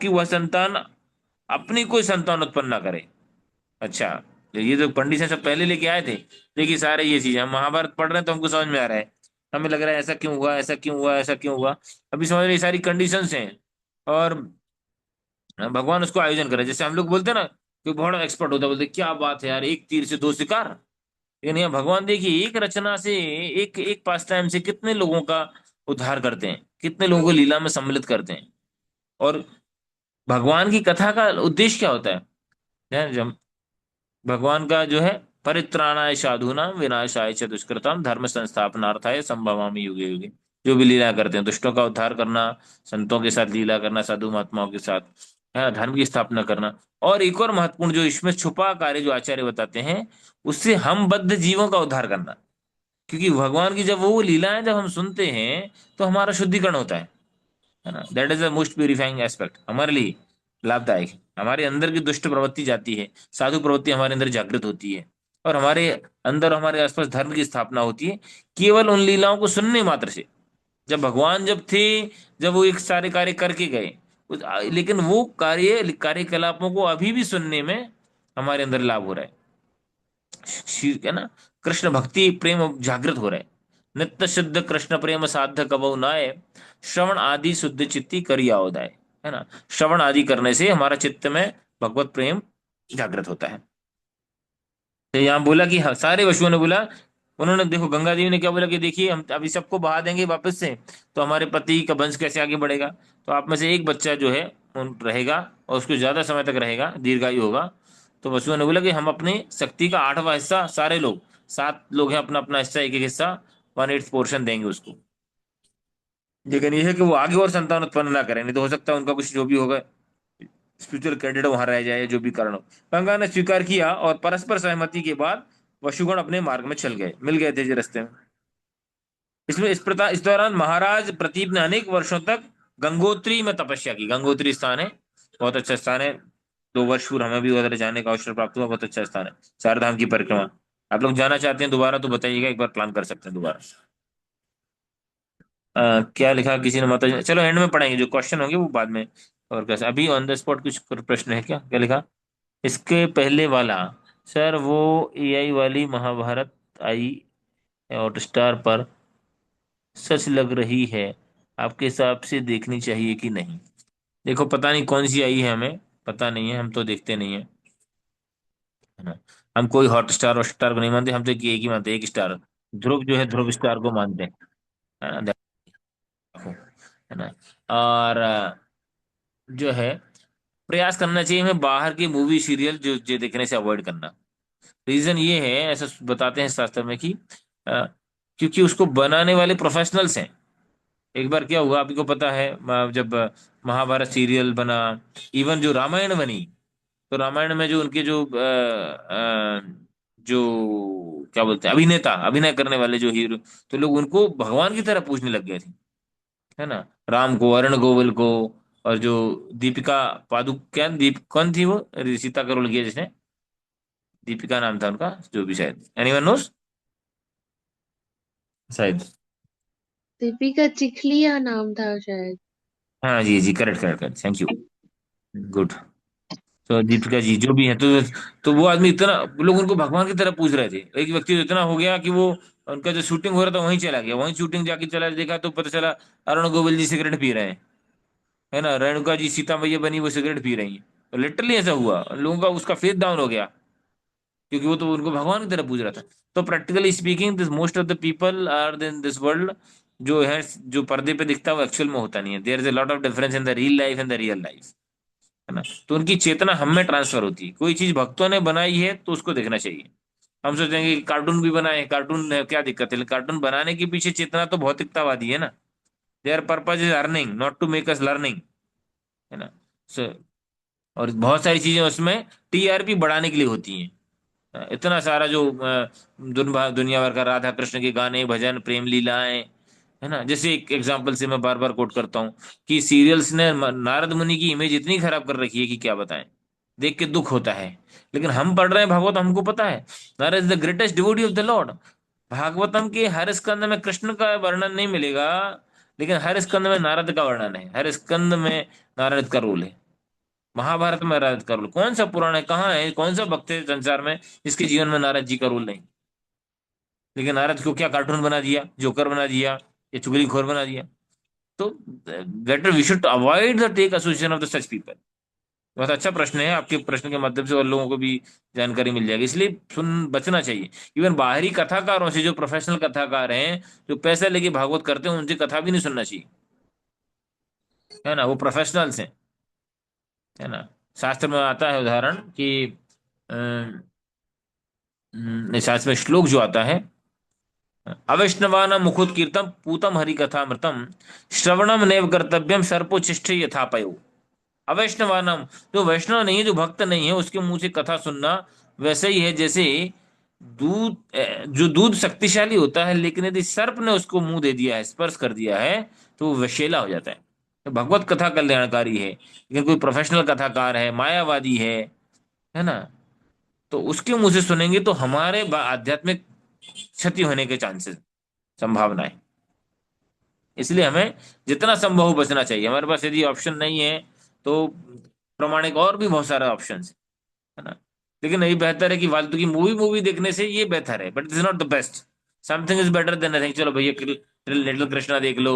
वह संतान अपनी कोई संतान उत्पन्न ना करे। अच्छा, तो ये जो पंडित हैं सब पहले लेके आए थे। देखिए, सारे ये चीज हम महाभारत पढ़ रहे हैं तो हमको समझ में आ रहा है। हमें लग रहा है ऐसा क्यों हुआ, ऐसा क्यों हुआ, ऐसा क्यों हुआ। अभी समझ रहे, ये सारी कंडीशंस हैं। और भगवान उसको आयोजन करे। जैसे हम लोग बोलते हैं ना, कोई बड़ा एक्सपर्ट होता है, बोलते क्या बात है यार, एक तीर से दो शिकार। लेकिन यहाँ भगवान देखिए, एक रचना से, एक एक पास टाइम से कितने लोगों का उद्धार करते हैं, कितने लोगों को लीला में सम्मिलित करते हैं। और भगवान की कथा का उद्देश्य क्या होता है? जब भगवान का जो है, परित्राणाय साधूनां विनाशाय च दुष्कृतां धर्म संस्थापनार्थाय संभवामि युगे युगे। जो भी लीला करते हैं, दुष्टों का उद्धार करना, संतों के साथ लीला करना, साधु महात्माओं के साथ, है धर्म की स्थापना करना। और एक और महत्वपूर्ण जो इसमें छुपा कार्य जो आचार्य बताते हैं, उससे हम बद्ध जीवों का उद्धार करना। क्योंकि भगवान की जब वो लीलाएं जब हम सुनते हैं, तो हमारा शुद्धिकरण होता है ना। That is the most purifying aspect हमारे लिए, लाभदायक है। हमारे अंदर की दुष्ट प्रवृत्ति जाती है, साधु प्रवृत्ति हमारे अंदर जागृत होती है। और हमारे अंदर, हमारे आसपास धर्म की स्थापना होती है, केवल उन लीलाओं को सुनने मात्र से। जब भगवान जब थे, जब वो एक सारे कार्य करके गए, लेकिन वो कार्यकलापों को अभी भी सुनने में हमारे अंदर लाभ हो रहा है। है ना, कृष्ण भक्ति प्रेम जागृत हो रहा है। नित्य शुद्ध कृष्ण प्रेम साध्य कबहु नाय, श्रवण आदि शुद्ध चित्ती करिया उदय। है ना, श्रवण आदि करने से हमारा चित्त में भगवत प्रेम जागृत होता है। तो यहाँ बोला कि सारे वशुओं ने बोला, उन्होंने देखो, गंगा देवी ने क्या बोला कि देखिए, हम अभी सबको बहा देंगे वापस से, तो हमारे पति का वंश कैसे आगे बढ़ेगा। तो आप में से एक बच्चा जो है उन रहेगा, और उसको ज्यादा समय तक रहेगा, दीर्घायु होगा। तो वसुओं ने बोला कि हम अपनी शक्ति का 8वां हिस्सा, सारे लोग, 7 लोग हैं, अपना अपना हिस्सा, एक एक हिस्सा, 1/8 पोर्शन देंगे उसको। लेकिन ये है कि वो आगे और संतान उत्पन्न ना करें, नहीं तो हो सकता है उनका कुछ जो भी होगा स्पिरिचुअल क्रेडिट वहां रह जाए, जो भी कारण हो। गंगा ने स्वीकार किया और परस्पर सहमति के बाद वशुगण अपने मार्ग में चल गए, मिल गए थे जी रास्ते में। इसमें इस दौरान महाराज प्रतीप ने अनेक वर्षों तक गंगोत्री में तपस्या की। गंगोत्री स्थान है, बहुत अच्छा स्थान है। 2 वर्ष पूर्व हमें भी उधर जाने का अवसर प्राप्त हुआ, बहुत अच्छा स्थान है। चार धाम की परिक्रमा, आप लोग जाना चाहते हैं दोबारा तो बताइएगा, एक बार प्लान कर सकते हैं दोबारा। क्या लिखा किसी ने, माता जी, चलो एंड में पढ़ाएंगे, जो क्वेश्चन होंगे वो बाद में। और कैसे अभी ऑन द स्पॉट कुछ प्रश्न है क्या, क्या लिखा इसके पहले वाला? सर वो एआई वाली महाभारत आई हॉटस्टार पर, सच लग रही है, आपके हिसाब से देखनी चाहिए कि नहीं? देखो पता नहीं कौन सी आई है, हमें पता नहीं है, हम तो देखते नहीं है, है ना। हम कोई हॉटस्टार और स्टार को नहीं मानते, हम तो एक ही मानते हैं, एक स्टार। ध्रुव जो है, ध्रुव स्टार को मानते हैं, है ना, देखो, है ना। और जो है प्रयास करना चाहिए हमें बाहर की मूवी सीरियल जो देखने से अवॉइड करना। रीजन ये है, ऐसा बताते हैं शास्त्र में कि अ, क्योंकि उसको बनाने वाले प्रोफेशनल्स हैं। एक बार क्या हुआ आपको पता है, जब महाभारत सीरियल बना, इवन जो रामायण बनी, तो रामायण में जो उनके जो क्या बोलते हैं, अभिनेता, अभिनय करने वाले जो हीरो, तो लोग उनको भगवान की तरह पूजने लग गए थे, है ना। राम को, अरण गोविल को, और जो दीपिका पादुकोण, दीप कौन थी वो, सीता का रोल किया जिसने, दीपिका नाम था उनका, जो भी, शायद एनीवन नोस, शायद। दीपिका चिखलिया नाम था शायद। हाँ जी जी, correct correct correct, thank you, good. तो दीपिका जी जो भी है, तो वो आदमी इतना, लोग उनको भगवान की तरह पूज रहे थे। एक व्यक्ति तो इतना हो गया कि वो, उनका जो शूटिंग हो रहा था वहीं चला गया, वहीं शूटिंग जाके चला देखा तो पता चला अरुण गोविल जी सिगरेट पी रहे हैं, है ना। रेणुका जी सीता मैया बनी, वो सिगरेट पी रही है। तो लिटरली ऐसा हुआ, लोगों का उसका फेथ डाउन हो गया, क्योंकि वो तो उनको भगवान की तरह पूज रहा था। तो practically speaking, this most of the people are in this world, जो है, जो पर्दे पे दिखता है वो एक्चुअल में होता नहीं है। There is a lot of difference in the real life and the real life, है ना। तो उनकी चेतना हम में ट्रांसफर होती है। कोई चीज भक्तों ने बनाई है तो उसको देखना चाहिए। हम सोचेंगे कि कार्टून भी बनाए, कार्टून है, क्या दिक्कत है, लेकिन कार्टून बनाने के पीछे चेतना तो भौतिकतावादी है ना। Their purpose is earning, not to make us learning, है ना। So, और बहुत सारी चीजें उसमें टीआरपी बढ़ाने के लिए होती हैं। इतना सारा जो दुनिया भर का राधा कृष्ण के गाने, भजन, प्रेम लीलाएं, है ना। जैसे एक एग्जांपल से मैं बार बार कोट करता हूँ कि सीरियल्स ने नारद मुनि की इमेज इतनी खराब कर रखी है कि क्या बताएं, देख के दुख होता है। लेकिन हम पढ़ रहे हैं भागवत, हमको पता है Narad is the greatest devotee of the Lord. Bhagavatam के हर स्कंद में कृष्ण का वर्णन नहीं मिलेगा, लेकिन हर स्कंद में नारद का वर्णन है, हर स्कंद में नारद का रोल है। महाभारत में नारद का रोल, कौन सा पुराण है, कहाँ है, कौन सा भक्त है संसार में जिसके जीवन में नारद जी का रोल नहीं? लेकिन नारद को क्या कार्टून बना दिया, जोकर बना दिया, ये चुगलीखोर बना दिया। तो better we should avoid the take association of the such people. बहुत अच्छा प्रश्न है, आपके प्रश्न के माध्यम से और लोगों को भी जानकारी मिल जाएगी, इसलिए सुन बचना चाहिए। इवन बाहरी कथाकारों से, जो प्रोफेशनल कथाकार हैं, जो पैसा लेके भागवत करते हैं, उनसे कथा भी नहीं सुनना चाहिए, है ना। वो प्रोफेशनल्स हैं, है ना। शास्त्र में आता है उदाहरण कि शास्त्र में श्लोक जो आता है, अवैष्णवान मुखुत कीर्तम पूतम हरि कथामृतम, श्रवणम नैव कर्तव्यम सर्पोच्छिष्ट यथा पयो। अवैष्णवानम, जो वैष्णव नहीं है, जो भक्त नहीं है, उसके मुंह से कथा सुनना वैसे ही है जैसे जो दूध शक्तिशाली होता है, लेकिन यदि सर्प ने उसको मुंह दे दिया है, स्पर्श कर दिया है, तो वो विषैला हो जाता है। तो भगवत कथा कल्याणकारी है, लेकिन कोई प्रोफेशनल कथाकार है, मायावादी है ना, तो उसके मुंह से सुनेंगे तो हमारे आध्यात्मिक क्षति होने के चांसेस, संभावना है। इसलिए हमें जितना संभव हो बचना चाहिए। हमारे पास यदि ऑप्शन नहीं है तो प्रमाणिक और भी बहुत सारे ऑप्शन है ना। लेकिन यही बेहतर है कि फालतू की मूवी मूवी देखने से ये बेहतर है, but it is not the best. Something is better than nothing. चलो भैया लिटिल कृष्णा देख लो,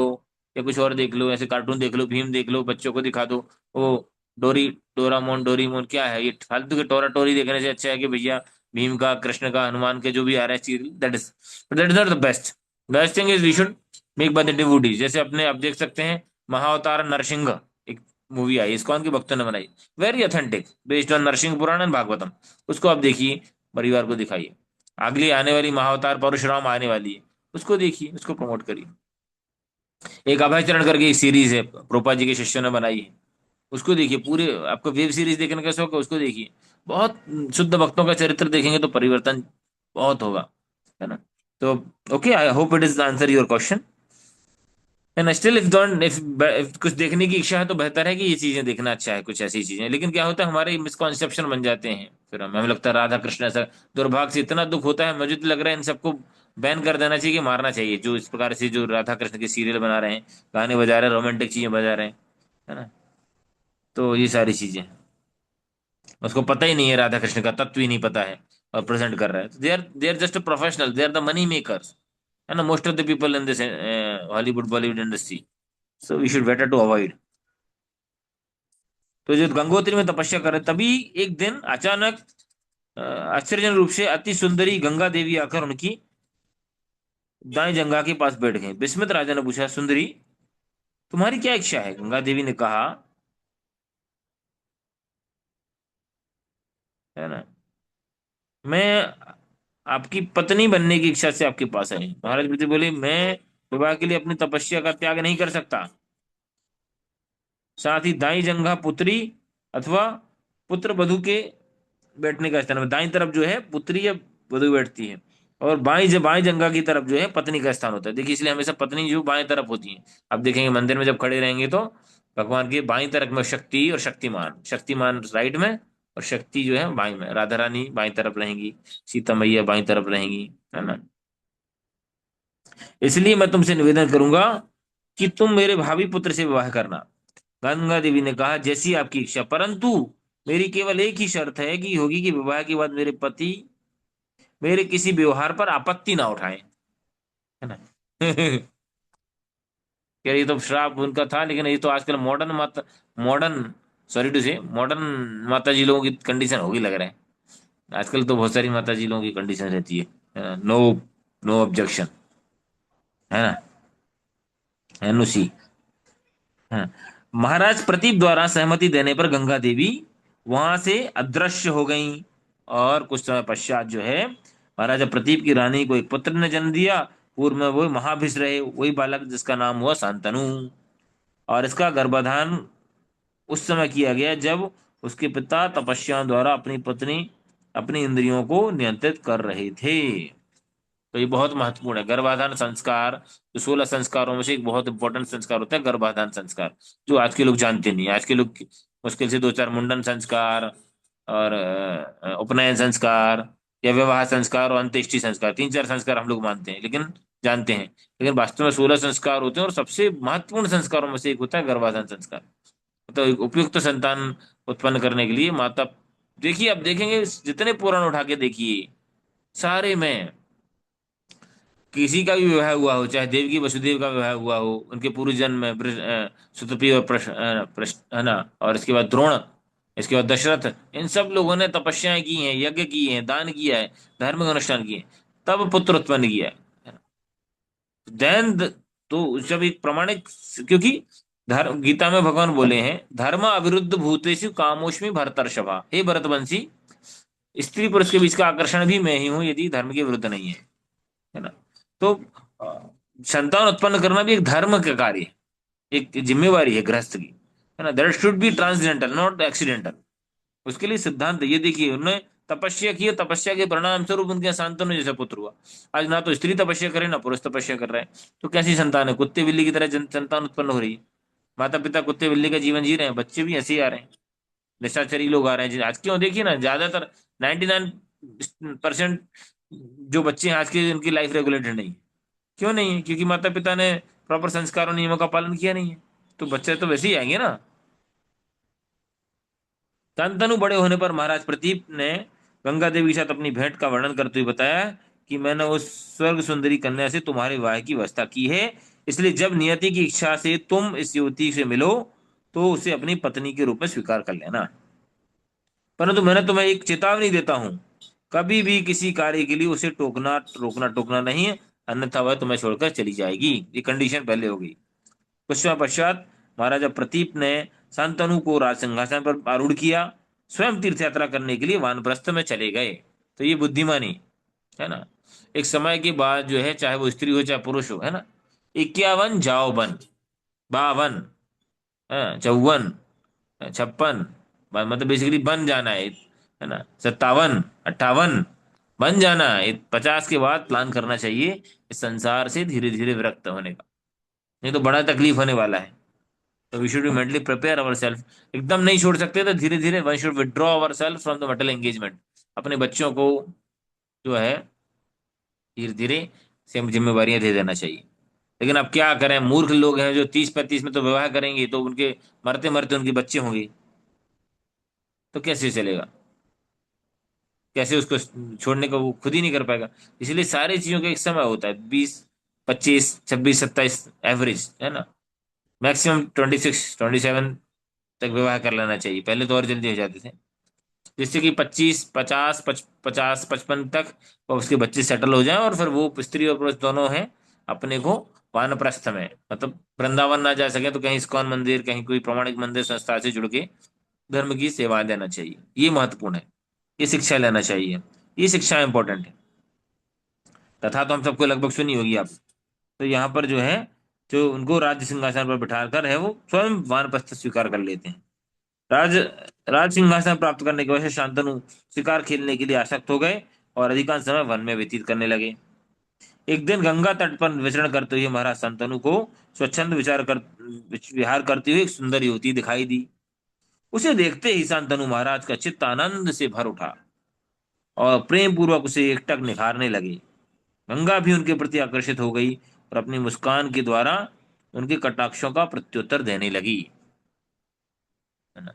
या कुछ और देख लो, ऐसे कार्टून देख लो, भीम देख लो, बच्चों को दिखा दो। वो डोरी, डोरामोन, डोरीमोन क्या है ये, फालतू के टोरा टोरी देखने से अच्छा है कि भैया भीम का, कृष्ण का, हनुमान के जो भी आ रहा है serial, that is not the best. Best thing is we should make by the devotees. जैसे अपने आप देख सकते हैं, महाअवतार नरसिंह, एक मूवी आई, इस्कॉन के भक्तों ने बनाई, very authentic, based on Narasimha Purana and Bhagavatam. उसको आप देखिए, परिवार को दिखाइए। अगली आने वाली महाअवतार परशुराम आने वाली है, उसको देखिए, उसको प्रमोट करिए। एक अभयचरण करके एक सीरीज है, प्रोपा जी के शिष्यों ने बनाई है, उसको देखिए। पूरे आपको वेब सीरीज देखने का शौक है, उसको देखिए। बहुत शुद्ध भक्तों का चरित्र देखेंगे तो परिवर्तन बहुत होगा, है ना। तो okay, I hope it is answer your question. And still if don't if कुछ देखने की इच्छा है तो बेहतर है कि ये चीजें देखना अच्छा है, कुछ ऐसी चीजें। लेकिन क्या होता है, हमारे मिसकॉन्सेप्शन बन जाते हैं, फिर हमें लगता है राधा कृष्ण ऐसा। दुर्भाग्य से इतना दुख होता है, मुझे तो लग रहा है इन सबको बैन कर देना चाहिए, कि मारना चाहिए, जो इस प्रकार से जो राधा कृष्ण के सीरियल बना रहे हैं, गाने बजा रहे हैं, रोमांटिक चीजें बजा रहे हैं, है ना। तो ये सारी चीजें, उसको पता ही नहीं है, राधा कृष्ण का तत्व ही नहीं पता है, और प्रेजेंट कर रहा है। They are just professional, they are the money makers, है ना, most of the people in this Hollywood Bollywood industry. So we should better to avoid. तो जो गंगोत्री में तपस्या कर रहे, तभी एक दिन अचानक आश्चर्यजनक रूप से अति सुंदरी गंगा देवी आकर उनकी दाएं जंघा के पास बैठ गई। विस्मित राजा ने पूछा, सुंदरी, तुम्हारी क्या इच्छा है? गंगा देवी ने कहा, है ना, मैं आपकी पत्नी बनने की इच्छा से आपके पास आई। महाराज पृथ्वी बोले, मैं विवाह के लिए अपनी तपस्या का त्याग नहीं कर सकता। साथ ही दाई जंघा पुत्री अथवा पुत्र वधु के बैठने का स्थान है। दाई तरफ जो है पुत्री या वधु बैठती है, और बाई जंघा की तरफ जो है पत्नी का स्थान होता है। देखिए, इसलिए हमेशा पत्नी जो बाएं तरफ होती है। आप देखेंगे मंदिर में जब खड़े रहेंगे तो भगवान के बाईं तरफ में शक्ति और शक्तिमान, शक्तिमान राइट में और शक्ति जो है बाईं में। राधा रानी बाईं तरफ रहेंगी, सीता मैया बाईं तरफ रहेंगी, है ना। इसलिए मैं तुमसे निवेदन करूंगा कि तुम मेरे भावी पुत्र से विवाह करना। गंगा देवी ने कहा, जैसी आपकी इच्छा, परंतु मेरी केवल एक ही शर्त है कि होगी कि विवाह के बाद मेरे पति मेरे किसी व्यवहार पर आपत्ति ना उठाए, है ना। यार ये तो श्राप उनका था, लेकिन ये तो आजकल मॉडर्न सॉरी टू से मॉडर्न माता जी लोगों की कंडीशन होगी लग रहा है। आजकल तो बहुत सारी माता जी लोगों की कंडीशन रहती है, नो नो ऑब्जेक्शन, है ना, एनओसी। हाँ। महाराज प्रतीप द्वारा सहमति देने पर गंगा देवी वहां से अदृश्य हो गई, और कुछ समय पश्चात जो है महाराजा प्रतीप की रानी को एक पुत्र ने जन्म दिया। पूर्व में वो महाभिष रहे, वही बालक जिसका नाम हुआ शांतनु। और इसका गर्भाधान उस समय किया गया जब उसके पिता तपस्या द्वारा अपनी पत्नी अपनी इंद्रियों को नियंत्रित कर रहे थे। तो ये बहुत महत्वपूर्ण है, गर्भाधान संस्कार। जो 16 संस्कारों में से एक बहुत इंपॉर्टेंट संस्कार होता है गर्भाधान संस्कार, जो आज के लोग जानते नहीं। आज के लोग मुश्किल से दो चार मुंडन संस्कार और उपनयन संस्कार या विवाह संस्कार और अंत्येष्टि संस्कार, तीन चार संस्कार हम लोग मानते हैं, लेकिन जानते हैं। लेकिन वास्तव में 16 संस्कार होते हैं, और सबसे महत्वपूर्ण संस्कारों में से एक होता है गर्भाधान संस्कार। तो एक उपयुक्त संतान उत्पन्न करने के लिए माता, देखिए अब देखेंगे जितने पुराण उठा के देखिए, सारे में किसी का भी विवाह हुआ हो, चाहे देवकी वसुदेव का विवाह हुआ हो, उनके पूर्व जन्म में सुतपी और है ना, और इसके बाद द्रोण, इसके बाद दशरथ, इन सब लोगों ने तपस्याएं की हैं, यज्ञ किए हैं, दान किया है, धार्मिक अनुष्ठान किए हैं, तब पुत्र उत्पन्न किया है ना? दैन तो जब एक प्रमाणिक, क्योंकि धर्म, गीता में भगवान बोले हैं, धर्म अविरुद्ध भूतेषु कामोष्मि भरतर्षभा, हे भरतवंशी, स्त्री पुरुष के बीच का आकर्षण भी मैं ही हूं, यदि धर्म के विरुद्ध नहीं है ना। तो अ, संतान उत्पन्न करना भी एक धर्म का कार्य है, एक जिम्मेवारी है गृहस्थ की, है ना। That should be transcendental not accidental. उसके लिए सिद्धांत ये देखिए, उन्होंने तपस्या की, तपस्या के परिणाम स्वरूप उनके संतान जैसा पुत्र हुआ। आज ना तो स्त्री तपस्या करे ना पुरुष तपस्या कर रहा है, तो कैसी संतान है? कुत्ते बिल्ली की तरह संतान उत्पन्न हो रही है। माता पिता कुत्ते बिल्ली का जीवन जी रहे हैं, बच्चे भी ऐसे ही आ रहे हैं, निशाचरी लोग आ रहे हैं। आज क्यों देखिए ना, ज्यादातर 99% जो बच्चे हैं आज के, उनकी लाइफ रेगुलेटेड नहीं है। क्यों नहीं है? क्योंकि माता पिता ने प्रॉपर संस्कार और नियमों का पालन किया नहीं है। तो बच्चे तो वैसे ही आएंगे ना। शांतनु बड़े होने पर महाराज प्रतीप ने गंगा देवी के साथ अपनी भेंट का वर्णन करते हुए बताया कि मैंने उस स्वर्ग सुंदरी कन्या से तुम्हारे विवाह की व्यवस्था की है। इसलिए जब नियति की इच्छा से तुम इस युवती से मिलो तो उसे अपनी पत्नी के रूप में स्वीकार कर लेना। परंतु मैंने तुम्हें एक चेतावनी देता हूं, कभी भी किसी कार्य के लिए उसे टोकना रोकना टोकना नहीं है, अन्यथा वह तुम्हें छोड़कर चली जाएगी। ये कंडीशन पहले हो गई। कुछ समय पश्चात महाराजा प्रतीप ने शांतनु को राज सिंहासन पर आरूढ़ किया, स्वयं तीर्थ यात्रा करने के लिए वानप्रस्थ में चले गए। तो ये बुद्धिमानी, है ना। एक समय के बाद जो है, चाहे वो स्त्री हो चाहे पुरुष हो, है ना, 51 जाओ बन, 52, हाँ, 54, 56, मतलब बेसिकली बन जाना है ना, 57, 58, बन जाना है। 50 के बाद प्लान करना चाहिए इस संसार से धीरे धीरे विरक्त होने का, नहीं तो बड़ा तकलीफ होने वाला है। तो we should be mentally prepare our self. एकदम नहीं छोड़ सकते तो धीरे धीरे one should withdraw our self from the mental engagement. अपने बच्चों को जो है धीरे धीरे सेम जिम्मेवारियां दे देना चाहिए। लेकिन अब क्या करें, मूर्ख लोग हैं जो 30-35 में तो विवाह करेंगे, तो उनके मरते मरते उनके बच्चे होंगे, तो कैसे चलेगा? कैसे उसको छोड़ने का वो खुद ही नहीं कर पाएगा। इसलिए सारी चीजों का एक समय होता है, 20, 25, 26, 27 एवरेज है ना। मैक्सिमम 26, 27 तक विवाह कर लेना चाहिए। पहले तो और जल्दी हो जाते थे, जिससे कि 25, 50, 50, 55 तक वो उसके बच्चे सेटल हो जाएं, और फिर वो स्त्री और पुरुष दोनों हैं अपने को वानप्रस्थ में, मतलब वृंदावन ना जा सके तो कहीं इस्कॉन मंदिर, कहीं कोई प्रामाणिक मंदिर संस्था से जुड़ के धर्म की सेवा देना चाहिए। ये महत्वपूर्ण है। ये शिक्षा लेना चाहिए। ये शिक्षा इंपॉर्टेंट है। तथा तो हम सबको लगभग सुनी होगी आप। तो यहाँ पर जो है, जो उनको राज्य सिंहासन पर बिठाकर है, वो स्वयं वानप्रस्थ स्वीकार कर लेते हैं। राज राज सिंहासन प्राप्त करने की वजह से शांतनु शिकार खेलने के लिए आसक्त हो गए और अधिकांश समय वन में व्यतीत करने लगे। एक दिन गंगा तट पर विचरण करते हुए महाराज शांतनु को स्वच्छंद विहार करती हुई एक सुंदर युवती दिखाई दी। उसे देखते ही शांतनु महाराज का चित्त आनंद से भर उठा और प्रेम पूर्वक उसे एकटक निहारने लगे। गंगा भी उनके प्रति आकर्षित हो गई और अपनी मुस्कान के द्वारा उनके कटाक्षों का प्रत्युत्तर देने लगी, है ना।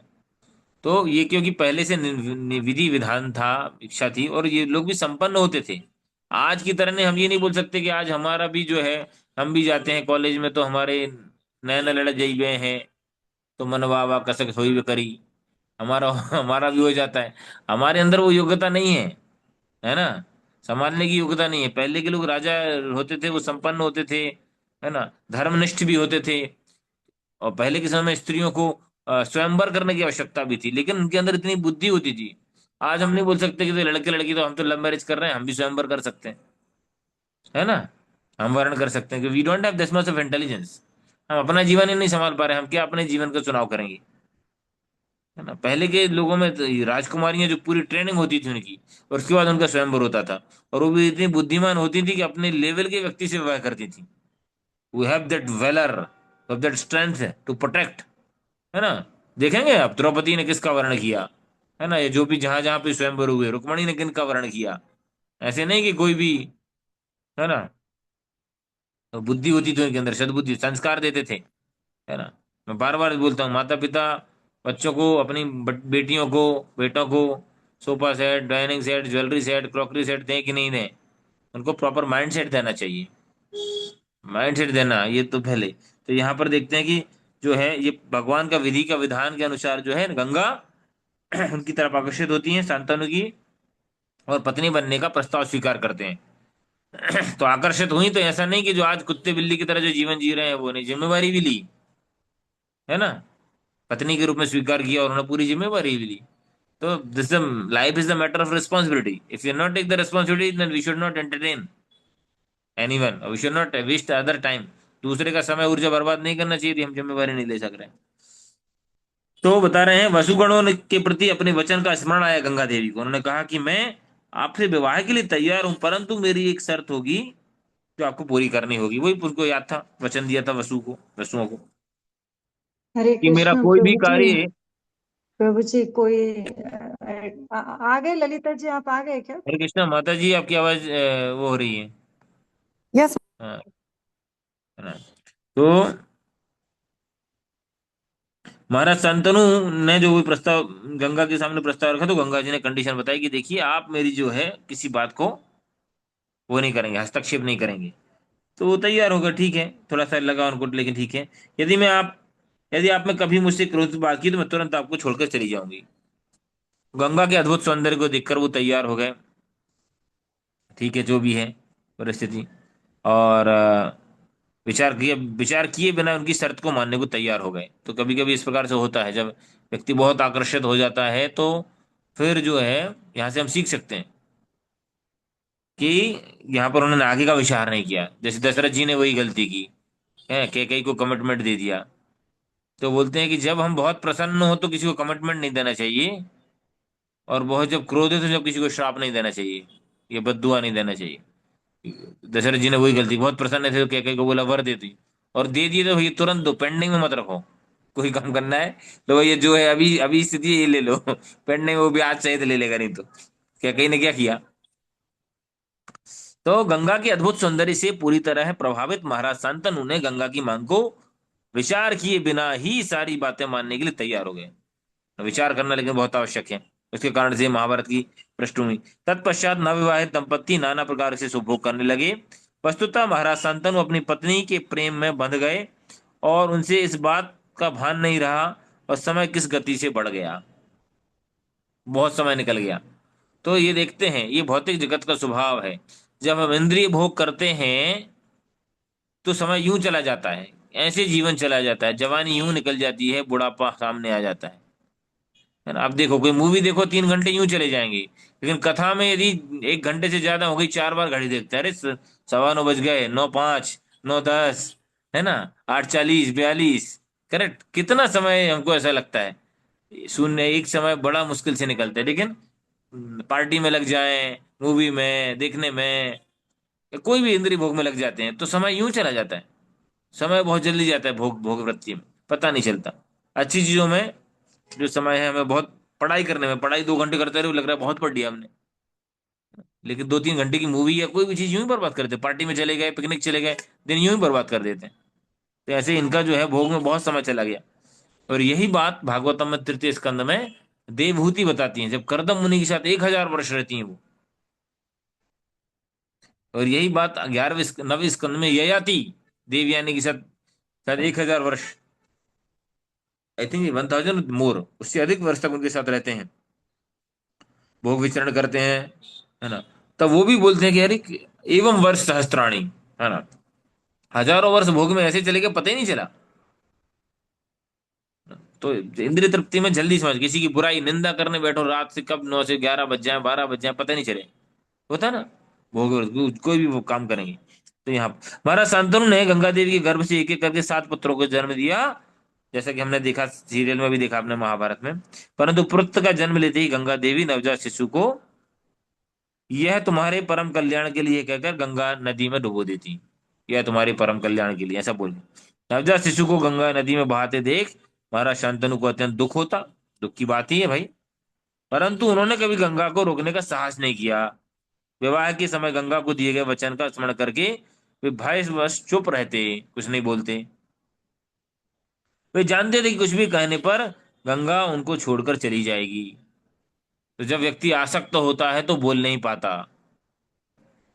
तो ये क्योंकि पहले से विधि विधान था, इच्छा थी, और ये लोग भी संपन्न होते थे। आज की तरह नहीं, हम ये नहीं बोल सकते कि आज हमारा भी जो है, हम भी जाते हैं कॉलेज में तो हमारे नए लड़ जाई गए हैं, तो मनवा वा कसक सोई भी करी, हमारा हमारा भी हो जाता है। हमारे अंदर वो योग्यता नहीं है ना। संभालने की योग्यता नहीं है। पहले के लोग राजा होते थे, वो संपन्न होते थे, है ना, धर्मनिष्ठ भी होते थे। और पहले के समय में स्त्रियों को स्वयंवर करने की आवश्यकता भी थी, लेकिन उनके अंदर इतनी बुद्धि होती थी। आज हम नहीं बोल सकते कि तो लड़के लड़की तो हम तो लव मैरिज कर रहे हैं, हम भी स्वयंवर कर सकते हैं, है ना। हम वर्ण कर सकते हैं कि we don't have this much of intelligence. हम अपना जीवन ही नहीं संभाल पा रहे, हम क्या अपने जीवन का चुनाव करेंगे, है ना। पहले के लोगों में तो ये राजकुमारियां जो पूरी ट्रेनिंग होती थी उनकी, और उसके बाद उनका स्वयंवर होता था, और वो भी इतनी बुद्धिमान होती थी कि अपने लेवल के व्यक्ति से विवाह करती थी। We have that valour, have that strength to protect, है ना। देखेंगे आप द्रौपदी ने किसका वर्ण किया, है ना। ये जो भी जहां जहां पे स्वयंवर हुए, रुक्मणी ने किनका वर्ण किया। ऐसे नहीं कि कोई भी, है ना। तो बुद्धि होती थी उनके अंदर, सद्बुद्धि, संस्कार देते थे, है ना। मैं बार बार बोलता हूँ, माता पिता बच्चों को, अपनी बेटियों को, बेटों को sofa set, dining set, jewellery set, crockery set दें कि नहीं दें, उनको प्रॉपर माइंड सेट देना चाहिए। माइंड सेट देना ये तो पहले। तो यहाँ पर देखते हैं कि जो है ये भगवान का विधि का विधान के अनुसार जो है गंगा उनकी तरफ आकर्षित होती हैं, शांतनु की, और पत्नी बनने का प्रस्ताव स्वीकार करते हैं। तो आकर्षित हुई तो ऐसा नहीं कि जो आज कुत्ते बिल्ली की तरह जो जीवन जी रहे हैं वो नहीं, जिम्मेवारी भी ली, है ना। पत्नी के रूप में स्वीकार किया और उन्होंने पूरी जिम्मेवारी भी ली। तो this the life is the matter of responsibility. If you not take the responsibility then we should not entertain anyone, we should not waste other time. दूसरे का समय ऊर्जा बर्बाद नहीं करना चाहिए थी, हम जिम्मेवारी नहीं ले सक रहे हैं। तो बता रहे हैं, वसुगणों के प्रति अपने वचन का स्मरण आया गंगा देवी को। उन्होंने कहा कि मैं आपसे विवाह के लिए तैयार हूं, परंतु मेरी एक शर्त होगी जो आपको पूरी करनी होगी। वही उनको याद था, वचन दिया था वसुओं को, हरे कि मेरा कृष्ण कोई भी प्रभु जी। कार्य। प्रभु जी कोई आ गए ललिता जी, आप आ गए क्या? हरे कृष्णा माता जी, आपकी आवाज वो हो रही है। यस। हाँ, है ना। तो महाराज शांतनु ने जो भी प्रस्ताव गंगा के सामने प्रस्ताव रखा, तो गंगा जी ने कंडीशन बताई कि देखिए, आप मेरी जो है किसी बात को वो नहीं करेंगे, हस्तक्षेप नहीं करेंगे। तो वो तैयार होगा, ठीक है, थोड़ा सा लगा उनको, लेकिन ठीक है। यदि मैं आप यदि आप में कभी मुझसे क्रोध बात की तो मैं तुरंत आपको छोड़कर चली जाऊंगी। गंगा के अद्भुत सौंदर्य को देखकर वो तैयार हो गए। ठीक है, जो भी है परिस्थिति। और विचार किए बिना उनकी शर्त को मानने को तैयार हो गए। तो कभी कभी इस प्रकार से होता है, जब व्यक्ति बहुत आकर्षित हो जाता है, तो फिर जो है यहाँ से हम सीख सकते हैं कि यहाँ पर उन्होंने आगे का विचार नहीं किया। जैसे दशरथ जी ने वही गलती की, है, कैकेयी को कमिटमेंट दे दिया। तो बोलते हैं कि जब हम बहुत प्रसन्न हो तो किसी को कमिटमेंट नहीं देना चाहिए, और बहुत जब क्रोधित हो जब किसी को श्राप नहीं देना चाहिए, ये बद्दुआ नहीं देना चाहिए। दशरथ जी ने वही गलती, बहुत प्रसन्न थे तो कैकेयी को बोला वर दे दी, और दे दिए तो ये तुरंत दो, पेंडिंग में मत रखो। कोई काम करना है तो ये जो है अभी अभी स्थिति है, ये ले लो। पेंडिंग वो ब्याज सहित ले लेगा, नहीं तो। कैकेयी ने क्या किया? तो गंगा के अद्भुत सौंदर्य से पूरी तरह प्रभावित महाराज शांतनु ने गंगा की मांग को विचार किए बिना ही सारी बातें मानने के लिए तैयार हो गए। विचार करना लेकिन बहुत आवश्यक है। उसके कारण से महाभारत की पृष्ठभूमि। तत्पश्चात नवविवाहित दंपत्ति नाना प्रकार से सुभोग करने लगे। वस्तुतः महाराज शांतनु अपनी पत्नी के प्रेम में बंध गए, और उनसे इस बात का भान नहीं रहा, और समय किस गति से बढ़ गया, बहुत समय निकल गया। तो ये देखते हैं, ये भौतिक जगत का स्वभाव है। जब हम इंद्रिय भोग करते हैं तो समय यूं चला जाता है, ऐसे जीवन चला जाता है, जवानी यूं निकल जाती है, बुढ़ापा सामने आ जाता है ना। आप देखो, कोई मूवी देखो, 3 घंटे यूं चले जाएंगे, लेकिन कथा में यदि 1 घंटे से ज्यादा हो गई, 4 बार घड़ी देखते हैं, अरे 9:15 बज गए, 9:05, 9:10, है ना, 8:40, 42, करेक्ट, कितना समय हमको ऐसा लगता है। शून्य एक समय बड़ा मुश्किल से निकलता है, लेकिन पार्टी में लग जाए, मूवी में देखने में, या कोई भी इंद्रिय भोग में लग जाते हैं तो समय यूं चला जाता है। समय बहुत जल्दी जाता है भोग भोग वृत्ति में, पता नहीं चलता। अच्छी चीजों में जो समय है, हमें बहुत पढ़ाई करने में, पढ़ाई 2 घंटे करते रहे, लग रहा है बहुत पढ़ लिया हमने, लेकिन 2-3 घंटे की मूवी या कोई भी चीज यूं ही बर्बाद कर देते हैं। पार्टी में चले गए, पिकनिक चले गए, दिन यूं ही बर्बाद कर देते हैं। तो ऐसे इनका जो है भोग में बहुत समय चला गया। और यही बात भागवतम में तृतीय स्कंद में देवहूति बताती है, जब करदम मुनि के साथ 1,000 वर्ष रहती हैं वो। और यही बात 11वें 9वें स्कंद में ययाति देवयानी के साथ शायद 1,000 वर्ष, आई थिंक 1,000 मोर, उससे अधिक वर्ष तक उनके साथ रहते हैं, भोग विचरण करते हैं, है ना। तब वो भी बोलते हैं कि अरे, एवं वर्ष सहस्त्राणी, है ना, हजारों वर्ष भोग में ऐसे चले गए, पता ही नहीं चला। तो इंद्रिय तृप्ति में जल्दी समझ, किसी की बुराई निंदा करने बैठो, रात से कब 9 से 11 बज जाए, 12 बज जाए, पता नहीं चले, होता है ना। भोग कोई भी वो काम करेंगे। तो यहाँ महाराज शांतनु ने गंगा देवी के गर्भ से एक एक करके 7 पुत्रों को जन्म दिया, जैसा कि हमने देखा, सीरियल में भी देखा आपने, महाभारत में। परंतु पुत्र का जन्म लेते ही गंगा देवी नवजात शिशु को यह तुम्हारे परम कल्याण के लिए कहकर गंगा नदी में डुबो देती। यह तुम्हारे परम कल्याण के लिए, ऐसा बोले। नवजात शिशु को गंगा नदी में बहाते देख महाराज शांतनु को अत्यंत दुख होता। दुख की बात ही है भाई। परंतु उन्होंने कभी गंगा को रोकने का साहस नहीं किया। विवाह के समय गंगा को दिए गए वचन का स्मरण करके वे भयवश चुप रहते, कुछ नहीं बोलते। वे जानते थे कि कुछ भी कहने पर गंगा उनको छोड़कर चली जाएगी। तो जब व्यक्ति आसक्त होता है तो बोल नहीं पाता।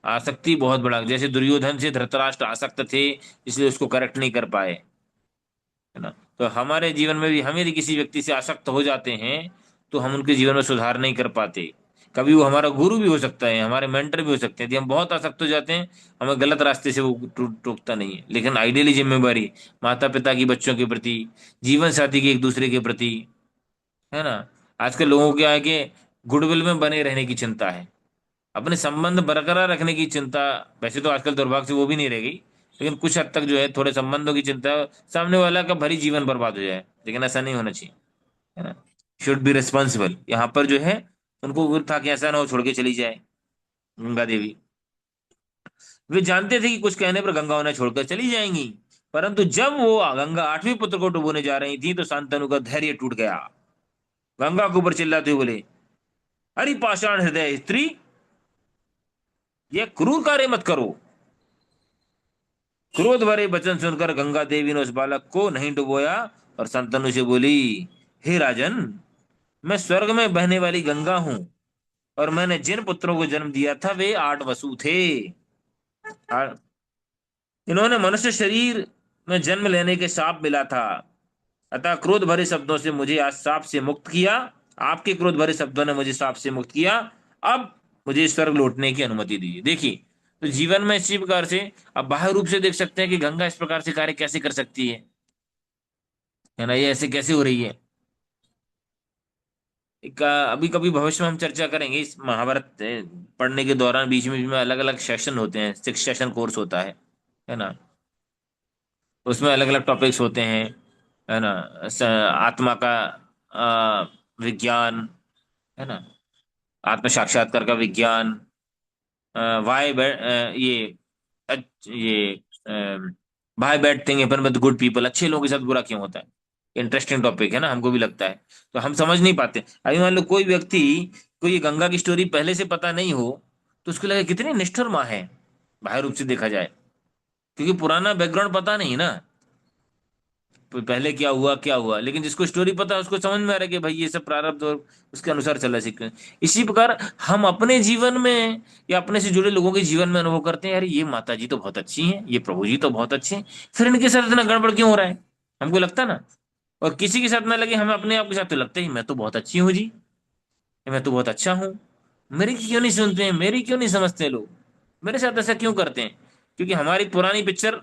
आसक्ति बहुत बड़ा, जैसे दुर्योधन से धृतराष्ट्र आसक्त थे, इसलिए उसको करेक्ट नहीं कर पाए, है ना। तो हमारे जीवन में भी हम यदि किसी व्यक्ति से आसक्त हो जाते हैं तो हम उनके जीवन में सुधार नहीं कर पाते। कभी वो हमारा गुरु भी हो सकता है, हमारे मेंटर भी हो सकते हैं। यदि हम बहुत आसक्त हो जाते हैं, हमें गलत रास्ते से वो टोकता नहीं है। लेकिन आइडियली जिम्मेवारी माता पिता की बच्चों के प्रति, जीवन साथी की एक दूसरे के प्रति, है ना। आजकल लोगों को क्या है कि गुडविल में बने रहने की चिंता है, अपने संबंध बरकरार रखने की चिंता। वैसे तो आजकल दुर्भाग्य से वो भी नहीं रह गई, लेकिन कुछ हद तक जो है थोड़े संबंधों की चिंता, सामने वाला का भरी जीवन बर्बाद हो जाए, लेकिन ऐसा नहीं होना चाहिए, है ना। शुड बी रिस्पॉन्सिबल, यहाँ पर जो है उनको वो था कि ऐसा ना हो छोड़ के चली जाए गंगा देवी। वे जानते थे कि कुछ कहने पर गंगा उन्हें छोड़कर चली जाएंगी। परंतु जब वो गंगा 8वें पुत्र को डुबोने जा रही थी तो शांतनु का धैर्य टूट गया। गंगा के ऊपर चिल्लाते हुए बोले, अरे पाषाण हृदय स्त्री, ये क्रूर कार्य मत करो। क्रोध भरे वचन सुनकर गंगा देवी ने उस बालक को नहीं डुबोया, और शांतनु से बोली, हे राजन, मैं स्वर्ग में बहने वाली गंगा हूं, और मैंने जिन पुत्रों को जन्म दिया था वे 8 वसु थे। आ- इन्होंने मनुष्य शरीर में जन्म लेने के शाप मिला था, अतः क्रोध भरे शब्दों से मुझे आज शाप से मुक्त किया। आपके क्रोध भरे शब्दों ने मुझे शाप से मुक्त किया। अब मुझे स्वर्ग लौटने की अनुमति दीजिए। देखिए, तो जीवन में इसी प्रकार से अब बाह्य रूप से देख सकते हैं कि गंगा इस प्रकार से कार्य कैसे कर सकती है ना, ये ऐसे कैसे हो रही है। एक अभी कभी भविष्य में हम चर्चा करेंगे इस महाभारत पढ़ने के दौरान, बीच में अलग अलग सेशन होते हैं, 6 सेशन कोर्स होता है ना। उसमें अलग अलग टॉपिक्स होते हैं, है ना। आत्मा का विज्ञान, है ना, आत्म साक्षात्कार का विज्ञान, वाई ये भाई bad thing happen with good people, अच्छे लोगों के साथ बुरा क्यों होता है। इंटरेस्टिंग टॉपिक है ना, हमको भी लगता है। तो हम समझ नहीं पाते। अभी मान लो कोई व्यक्ति को ये गंगा की स्टोरी पहले से पता नहीं हो, तो उसको लगे कितनी निष्ठुर माँ है, बाह्य रूप से देखा जाए, क्योंकि पुराना बैकग्राउंड पता नहीं ना, पहले क्या हुआ क्या हुआ। लेकिन जिसको स्टोरी पता है उसको समझ में आ रहा है कि भाई ये सब प्रारब्ध और उसके अनुसार चला सीखते हैं। इसी प्रकार हम अपने जीवन में या अपने से जुड़े लोगों के जीवन में अनुभव करते हैं, यार ये माता जी तो बहुत अच्छी हैं, ये प्रभु जी तो बहुत अच्छे हैं, फिर इनके साथ इतना गड़बड़ क्यों हो रहा है, हमको लगता ना। और किसी के साथ ना लगे, हमें अपने आप के साथ तो लगता ही मैं तो बहुत अच्छी हूँ जी, मैं तो बहुत अच्छा हूँ, मेरी क्यों नहीं सुनते हैं, मेरी क्यों नहीं समझते लोग, मेरे साथ ऐसा क्यों करते हैं। क्योंकि हमारी पुरानी पिक्चर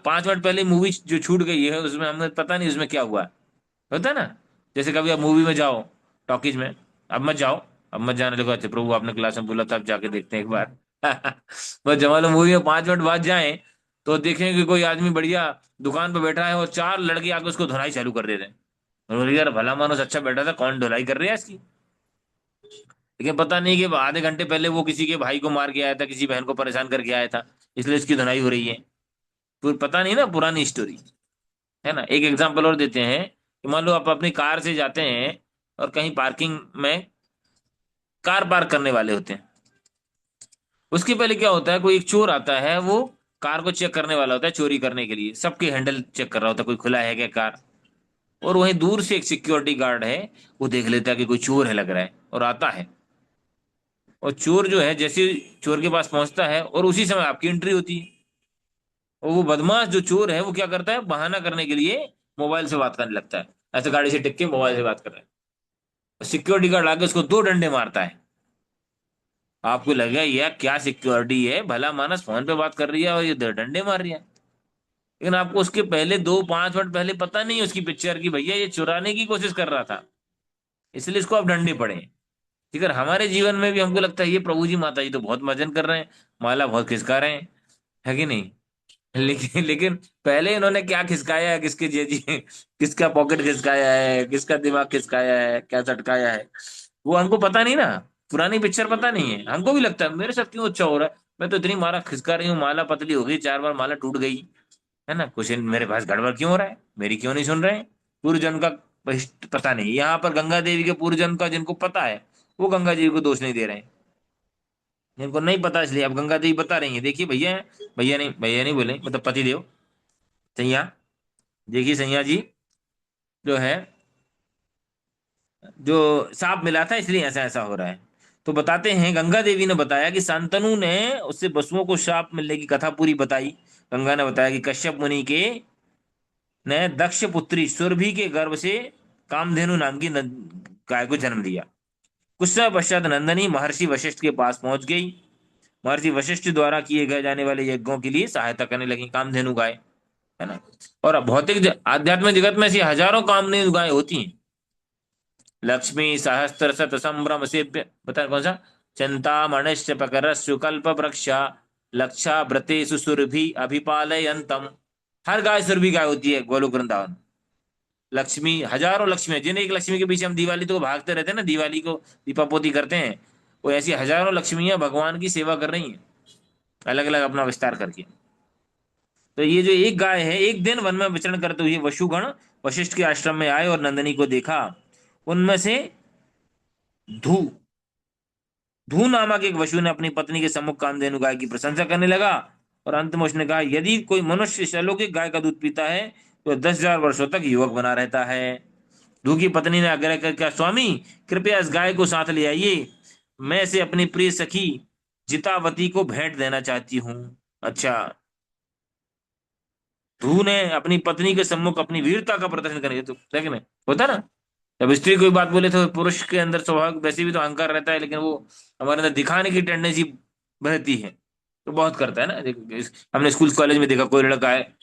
5 मिनट पहले मूवी जो छूट गई है उसमें हमें पता नहीं उसमें क्या हुआ है। होता है ना। जैसे कभी आप मूवी में जाओ, टॉकीज में, अब मत जाओ, अब मत जाने लगा, अच्छा प्रभु आपने क्लास में बोला था, अब जाके देखते हैं एक बार। बस जमा लो मूवी में 5 मिनट बाद जाएं, तो देखें कि कोई आदमी बढ़िया दुकान पर बैठा है और चार लड़के आके उसको धुनाई चालू कर देते हैं। और बोले, यार भला मानुस अच्छा बैठा था, कौन धुलाई कर रही है इसकी। लेकिन पता नहीं कि आधे घंटे पहले वो किसी के भाई को मार के आया था, किसी बहन को परेशान करके आया था, इसलिए इसकी धुनाई हो रही है। फिर पता नहीं ना पुरानी स्टोरी, है ना। एक एग्जांपल और देते हैं कि मान लो आप अपनी कार से जाते हैं और कहीं पार्किंग में कार पार्क करने वाले होते हैं। उसके पहले क्या होता है, कोई एक चोर आता है, वो कार को चेक करने वाला होता है, चोरी करने के लिए सबके हैंडल चेक कर रहा होता है, कोई खुला है क्या कार। और वहीं दूर से एक सिक्योरिटी गार्ड है, वो देख लेता है कि कोई चोर है लग रहा है, और आता है। और चोर जो है जैसे ही चोर के पास पहुंचता है और उसी समय आपकी एंट्री होती है। और वो बदमाश जो चोर है वो क्या करता है, बहाना करने के लिए मोबाइल से बात करने लगता है, ऐसे गाड़ी से टिक के मोबाइल से बात कर रहा है। सिक्योरिटी गार्ड आके उसको 2 डंडे मारता है। आपको लगेगा यह क्या सिक्योरिटी है, भला मानस फोन पे बात कर रही है और ये 2 डंडे मार रही है। लेकिन आपको उसके पहले 2 5 मिनट पहले पता नहीं है उसकी पिक्चर की, भैया ये चुराने की कोशिश कर रहा था, इसलिए इसको आप डंडे पड़े। ठीक है, हमारे जीवन में भी हमको लगता है ये प्रभु जी माता जी तो बहुत मजन कर रहे हैं, माला बहुत खिसका रहे हैं, है कि नहीं। लेकिन पहले इन्होंने क्या खिसकाया है, किसके जेजी, किसका पॉकेट खिसकाया है, किसका दिमाग खिसकाया है, क्या चटकाया है, वो हमको पता नहीं ना। पुरानी पिक्चर पता नहीं है, हमको भी लगता है मेरे साथ क्यों अच्छा हो रहा है, मैं तो इतनी माला खिसका रही हूँ, माला पतली हो गई, 4 बार माला टूट गई, है ना, कुछ मेरे पास गड़बड़ क्यों हो रहा है, मेरी क्यों नहीं सुन रहे हैं। पूर्व जन्म का पता नहीं, यहाँ पर गंगा देवी के पूर्व जन्म का जिनको पता है, वो गंगा जी को दोष नहीं दे रहे हैं। जिनको नहीं पता इसलिए अब गंगा देवी बता रही है, देखिए भैया, भैया नहीं बोले, मतलब पति देव, सैया, देखिए सैया जी जो है, जो सांप मिला था इसलिए ऐसा ऐसा हो रहा है। तो बताते हैं, गंगा देवी ने बताया कि शांतनु ने उससे वसुओं को शाप मिलने की कथा पूरी बताई। गंगा ने बताया कि कश्यप मुनि के ने दक्ष पुत्री सुरभि के गर्भ से कामधेनु नाम की गाय को जन्म दिया। कुछ समय पश्चात नंदनी महर्षि वशिष्ठ के पास पहुंच गई। महर्षि वशिष्ठ द्वारा किए गए जाने वाले यज्ञों के लिए सहायता करने लगी कामधेनु गाय, है ना। और भौतिक आध्यात्मिक जगत में ऐसी हजारों कामधेनु गाय होती हैं। लक्ष्मी सहस्त्र शत संभ्रम से बता कौन सा, चिंतामणिश्च प्रकरस्यु कल्प वृक्षा लक्षा व्रते सुरभि अभिपालयंतम। हर गाय सुरभि गाय होती है गोलोक वृंदावन। लक्ष्मी, हजारों लक्ष्मी, जिन एक लक्ष्मी के पीछे हम दिवाली तो भागते रहते हैं ना, दिवाली को दीपापोती करते हैं, वो ऐसी हजारों लक्ष्मियां भगवान की सेवा कर रही हैं, अलग अलग अपना विस्तार करके। तो ये जो एक गाय है, एक दिन वन में विचरण करते हुए वशुगण वशिष्ठ के आश्रम में आए और नंदनी को देखा। उनमें से धू धू नामक एक वशु ने अपनी पत्नी के सम्मुख कामधेनु गाय की प्रशंसा करने लगा। और अंत में उसने कहा, यदि कोई मनुष्य इस अलौकिक गाय का दूध पीता है तो 10,000 वर्षों तक युवक बना रहता है। धू की पत्नी ने आग्रह कर कहा, स्वामी कृपया इस गाय को साथ ले आइए, मैं इसे अपनी प्रिय सखी जितावती को भेंट देना चाहती हूँ। अच्छा, ध्रुव ने अपनी पत्नी के सम्मुख अपनी वीरता का प्रदर्शन करने, तो लेकिन होता ना, जब स्त्री कोई बात बोले तो पुरुष के अंदर स्वभाव वैसे भी तो अहंकार रहता है, लेकिन वो हमारे अंदर दिखाने की टेंडेंसी बहती है, तो बहुत करता है ना। हमने स्कूल कॉलेज में देखा, कोई लड़का है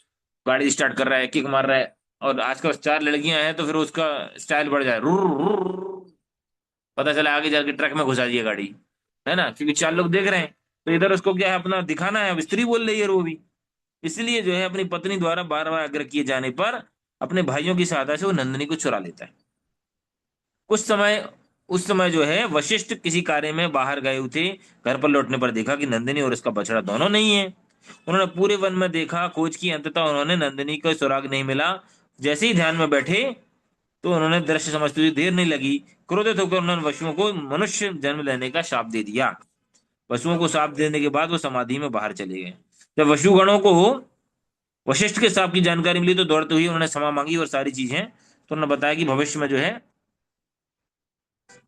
गाड़ी स्टार्ट कर रहा है, किक मार रहा है, और आसपास 4 लड़कियां हैं, तो फिर उसका स्टाइल बढ़ जाए, रुर रुर, पता चला आगे जाके ट्रक में घुसा दिया गाड़ी, है ना, क्योंकि 4 लोग देख रहे हैं। तो इधर उसको क्या है, अपना दिखाना है, अब स्त्री बोल रही है वो भी, इसलिए जो है अपनी पत्नी द्वारा बार बार आग्रह किए जाने पर अपने भाइयों की सहायता से वो नंदिनी को चुरा लेता है। कुछ समय उस समय जो है वशिष्ठ किसी कार्य में बाहर गए हुए थे। घर पर लौटने पर देखा कि नंदिनी और उसका बछड़ा दोनों नहीं है। उन्होंने पूरे वन में देखा, खोज की, अंततः उन्होंने नंदिनी का सुराग नहीं मिला। जैसे ही ध्यान में बैठे तो उन्होंने दृश्य समझते हुए देर नहीं लगी, क्रोधित होकर उन्होंने वसुओं को मनुष्य जन्म लेने का शाप दे दिया। वसुओं को शाप देने के बाद वो समाधि में बाहर चले गए। जब वसुगणों को वशिष्ठ के शाप की जानकारी मिली तो दौड़ते हुए उन्होंने क्षमा मांगी और सारी चीजें, तो उन्होंने बताया कि भविष्य में जो है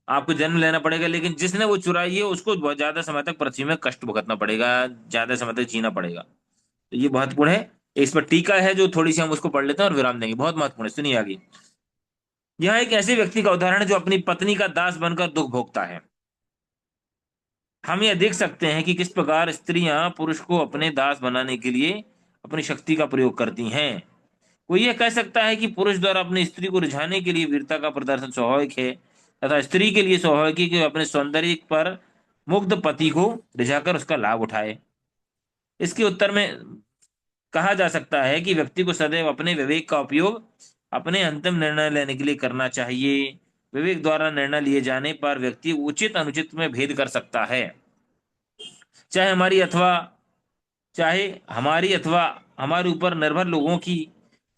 आपको जन्म लेना पड़ेगा, लेकिन जिसने वो चुराई है उसको बहुत ज्यादा समय तक पृथ्वी में कष्ट भुगतना पड़ेगा, ज्यादा समय तक जीना पड़ेगा। तो ये महत्वपूर्ण है। इस पर टीका है जो थोड़ी सी हम उसको पढ़ लेते हैं और विराम देंगे, बहुत महत्वपूर्ण है, सुनिए आगे। यह एक ऐसे व्यक्ति का उदाहरण है जो अपनी पत्नी का दास बनकर दुख भोगता है। हम यह देख सकते हैं कि किस प्रकार स्त्रियां पुरुष को अपने दास बनाने के लिए अपनी शक्ति का प्रयोग करती हैं। कोई यह कह सकता है कि पुरुष द्वारा अपनी स्त्री को रिझाने के लिए वीरता का प्रदर्शन स्वाभाविक है, तथा स्त्री के लिए स्वाभाविक है कि वह अपने सौंदर्य पर मुग्ध पति को रिझाकर उसका लाभ उठाए। इसके उत्तर में कहा जा सकता है कि व्यक्ति को सदैव अपने विवेक का उपयोग अपने अंतिम निर्णय लेने के लिए करना चाहिए। विवेक द्वारा निर्णय लिए जाने पर व्यक्ति उचित अनुचित में भेद कर सकता है। चाहे हमारी अथवा चाहे हमारी अथवा हमारे ऊपर निर्भर लोगों की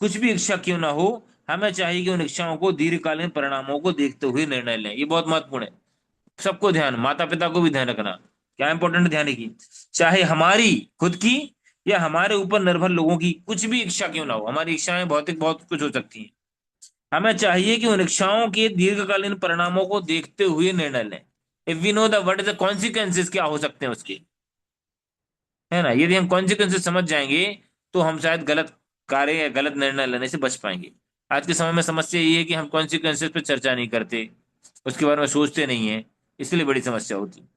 कुछ भी इच्छा क्यों ना हो, हमें चाहिए कि उन इच्छाओं को दीर्घकालीन परिणामों को देखते हुए निर्णय लें। ये बहुत महत्वपूर्ण है। सबको ध्यान, माता पिता को भी ध्यान रखना। क्या इंपॉर्टेंट ध्यान की, चाहे हमारी खुद की या हमारे ऊपर निर्भर लोगों की कुछ भी इच्छा क्यों ना हो, हमारी इच्छाएं भौतिक बहुत कुछ हो सकती हैं, हमें चाहिए कि उन इच्छाओं के दीर्घकालीन परिणामों को देखते हुए निर्णय लें। If we know the what is the consequences, क्या हो सकते हैं उसके, है ना। यदि हम कॉन्सिक्वेंसेस समझ जाएंगे तो हम शायद गलत कार्य या गलत निर्णय लेने से बच पाएंगे। आज के समय में समस्या ये है कि हम कॉन्सिक्वेंसेस पे चर्चा नहीं करते, उसके बारे में सोचते नहीं है, इसलिए बड़ी समस्या होती है।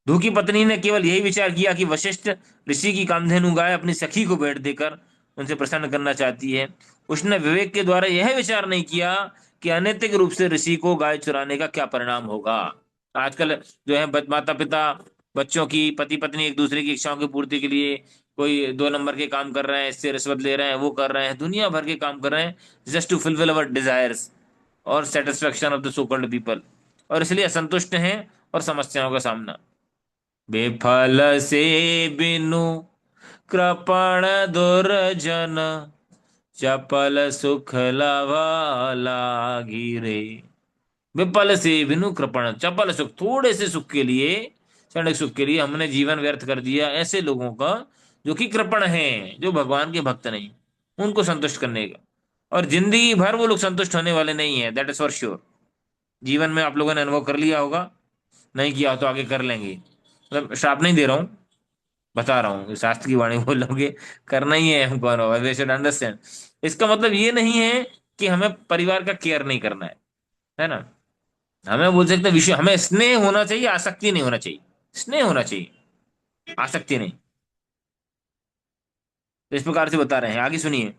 ध्रुव की पत्नी ने केवल यही विचार किया कि वशिष्ठ ऋषि की कामधेनु गाय अपनी सखी को भेंट देकर उनसे प्रसन्न करना चाहती है। उसने विवेक के द्वारा यह विचार नहीं किया कि अनैतिक रूप से ऋषि को गाय चुराने का क्या परिणाम होगा। आजकल जो है माता पिता बच्चों की, पति पत्नी एक दूसरे की इच्छाओं की पूर्ति के लिए कोई 2 नंबर के काम कर रहे हैं, इससे रिश्वत ले रहे हैं, वो कर रहे हैं, दुनिया भर के काम कर रहे हैं, just to fulfil our desires और satisfaction of the so called people, और इसलिए असंतुष्ट हैं और समस्याओं का सामना। बेफल से बिनु कृपण दुर्जन, चपल सुख लवा लागी रे। विपल से बिनु कृपण, चपल सुख, थोड़े से सुख के लिए, क्षणिक सुख के लिए हमने जीवन व्यर्थ कर दिया ऐसे लोगों का जो कि कृपण हैं, जो भगवान के भक्त नहीं, उनको संतुष्ट करने का। और जिंदगी भर वो लोग संतुष्ट होने वाले नहीं है, दैट इज फॉर श्योर। जीवन में आप लोगों ने अनुभव कर लिया होगा, नहीं किया हो तो आगे कर लेंगे। मतलब श्राप नहीं दे रहा हूँ, बता रहा हूँ, शास्त्र की वाणी बोलोगे, करना ही है हमको, वी शुड अंडरस्टैंड। इसका मतलब ये नहीं है कि हमें परिवार का केयर नहीं करना है ना। हमें बोल सकते हैं विषय, हमें स्नेह होना चाहिए, आसक्ति नहीं होना चाहिए। स्नेह होना चाहिए, आसक्ति नहीं। तो इस प्रकार से बता रहे हैं, आगे सुनिए।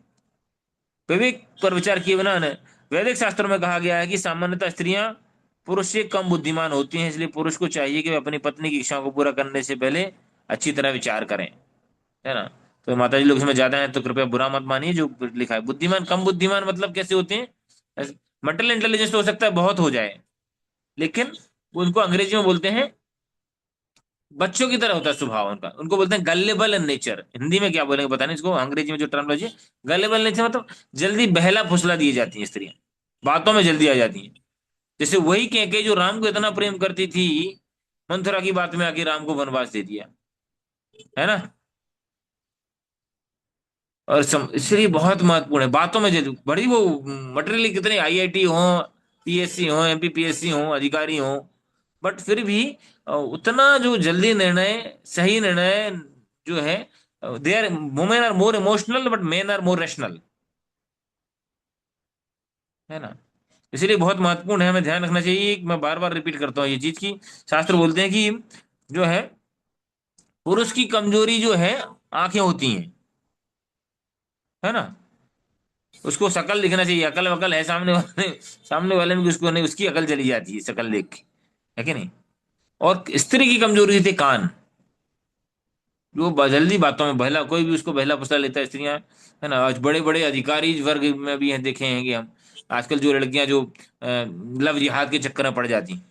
विवेक पर विचार किए बिना न, वैदिक शास्त्रों में कहा गया है कि सामान्यतः स्त्रियां पुरुष से कम बुद्धिमान होती हैं, इसलिए पुरुष को चाहिए कि वे अपनी पत्नी की इच्छाओं को पूरा करने से पहले अच्छी तरह विचार करें, है ना। तो माता जी लोग इसमें ज्यादा है तो कृपया बुरा मत मानिए, जो लिखा है बुद्धिमान कम बुद्धिमान मतलब कैसे होते हैं। मटेरियल इंटेलिजेंस तो हो सकता है बहुत हो जाए, लेकिन उनको अंग्रेजी में बोलते हैं बच्चों की तरह होता है स्वभाव उनका, उनको बोलते हैं गलेबल इन नेचर। हिंदी में क्या बोलेंगे पता नहीं इसको, अंग्रेजी में जो टर्मोलॉजी, गलेबल नेचर मतलब जल्दी बहला फुसला दी जाती है स्त्रियां, बातों में जल्दी आ जाती हैं। जैसे वही केकई जो राम को इतना प्रेम करती थी, मंथुरा की बात में आके राम को वनवास दे दिया, है ना। और इसलिए बहुत महत्वपूर्ण है, बातों में जल्दी बड़ी वो मटेरियली कितने आईआईटी हो, पीएससी हो, एमपीपीएससी हो, अधिकारी हो, बट फिर भी उतना जो जल्दी निर्णय, सही निर्णय जो है, they are, women are more emotional but men are more rational, है ना। इसलिए बहुत महत्वपूर्ण है, हमें ध्यान रखना चाहिए। मैं बार बार रिपीट करता हूँ ये चीज की, शास्त्र बोलते हैं कि जो है पुरुष की कमजोरी जो है आंखें होती हैं, है ना। उसको शकल दिखना चाहिए, अकल वकल है सामने वाले में कि उसको नहीं, उसकी अकल चली जाती है शकल देख के, है कि नहीं। और स्त्री की कमजोरी थी कान, वो जल्दी बातों में बहला, कोई भी उसको बहला फुसला लेता है, स्त्रियां, है ना। आज बड़े बड़े अधिकारी वर्ग में भी हैं, देखे हैं कि हम आजकल जो लड़कियां जो लव जिहाद के चक्कर में पड़ जाती हैं,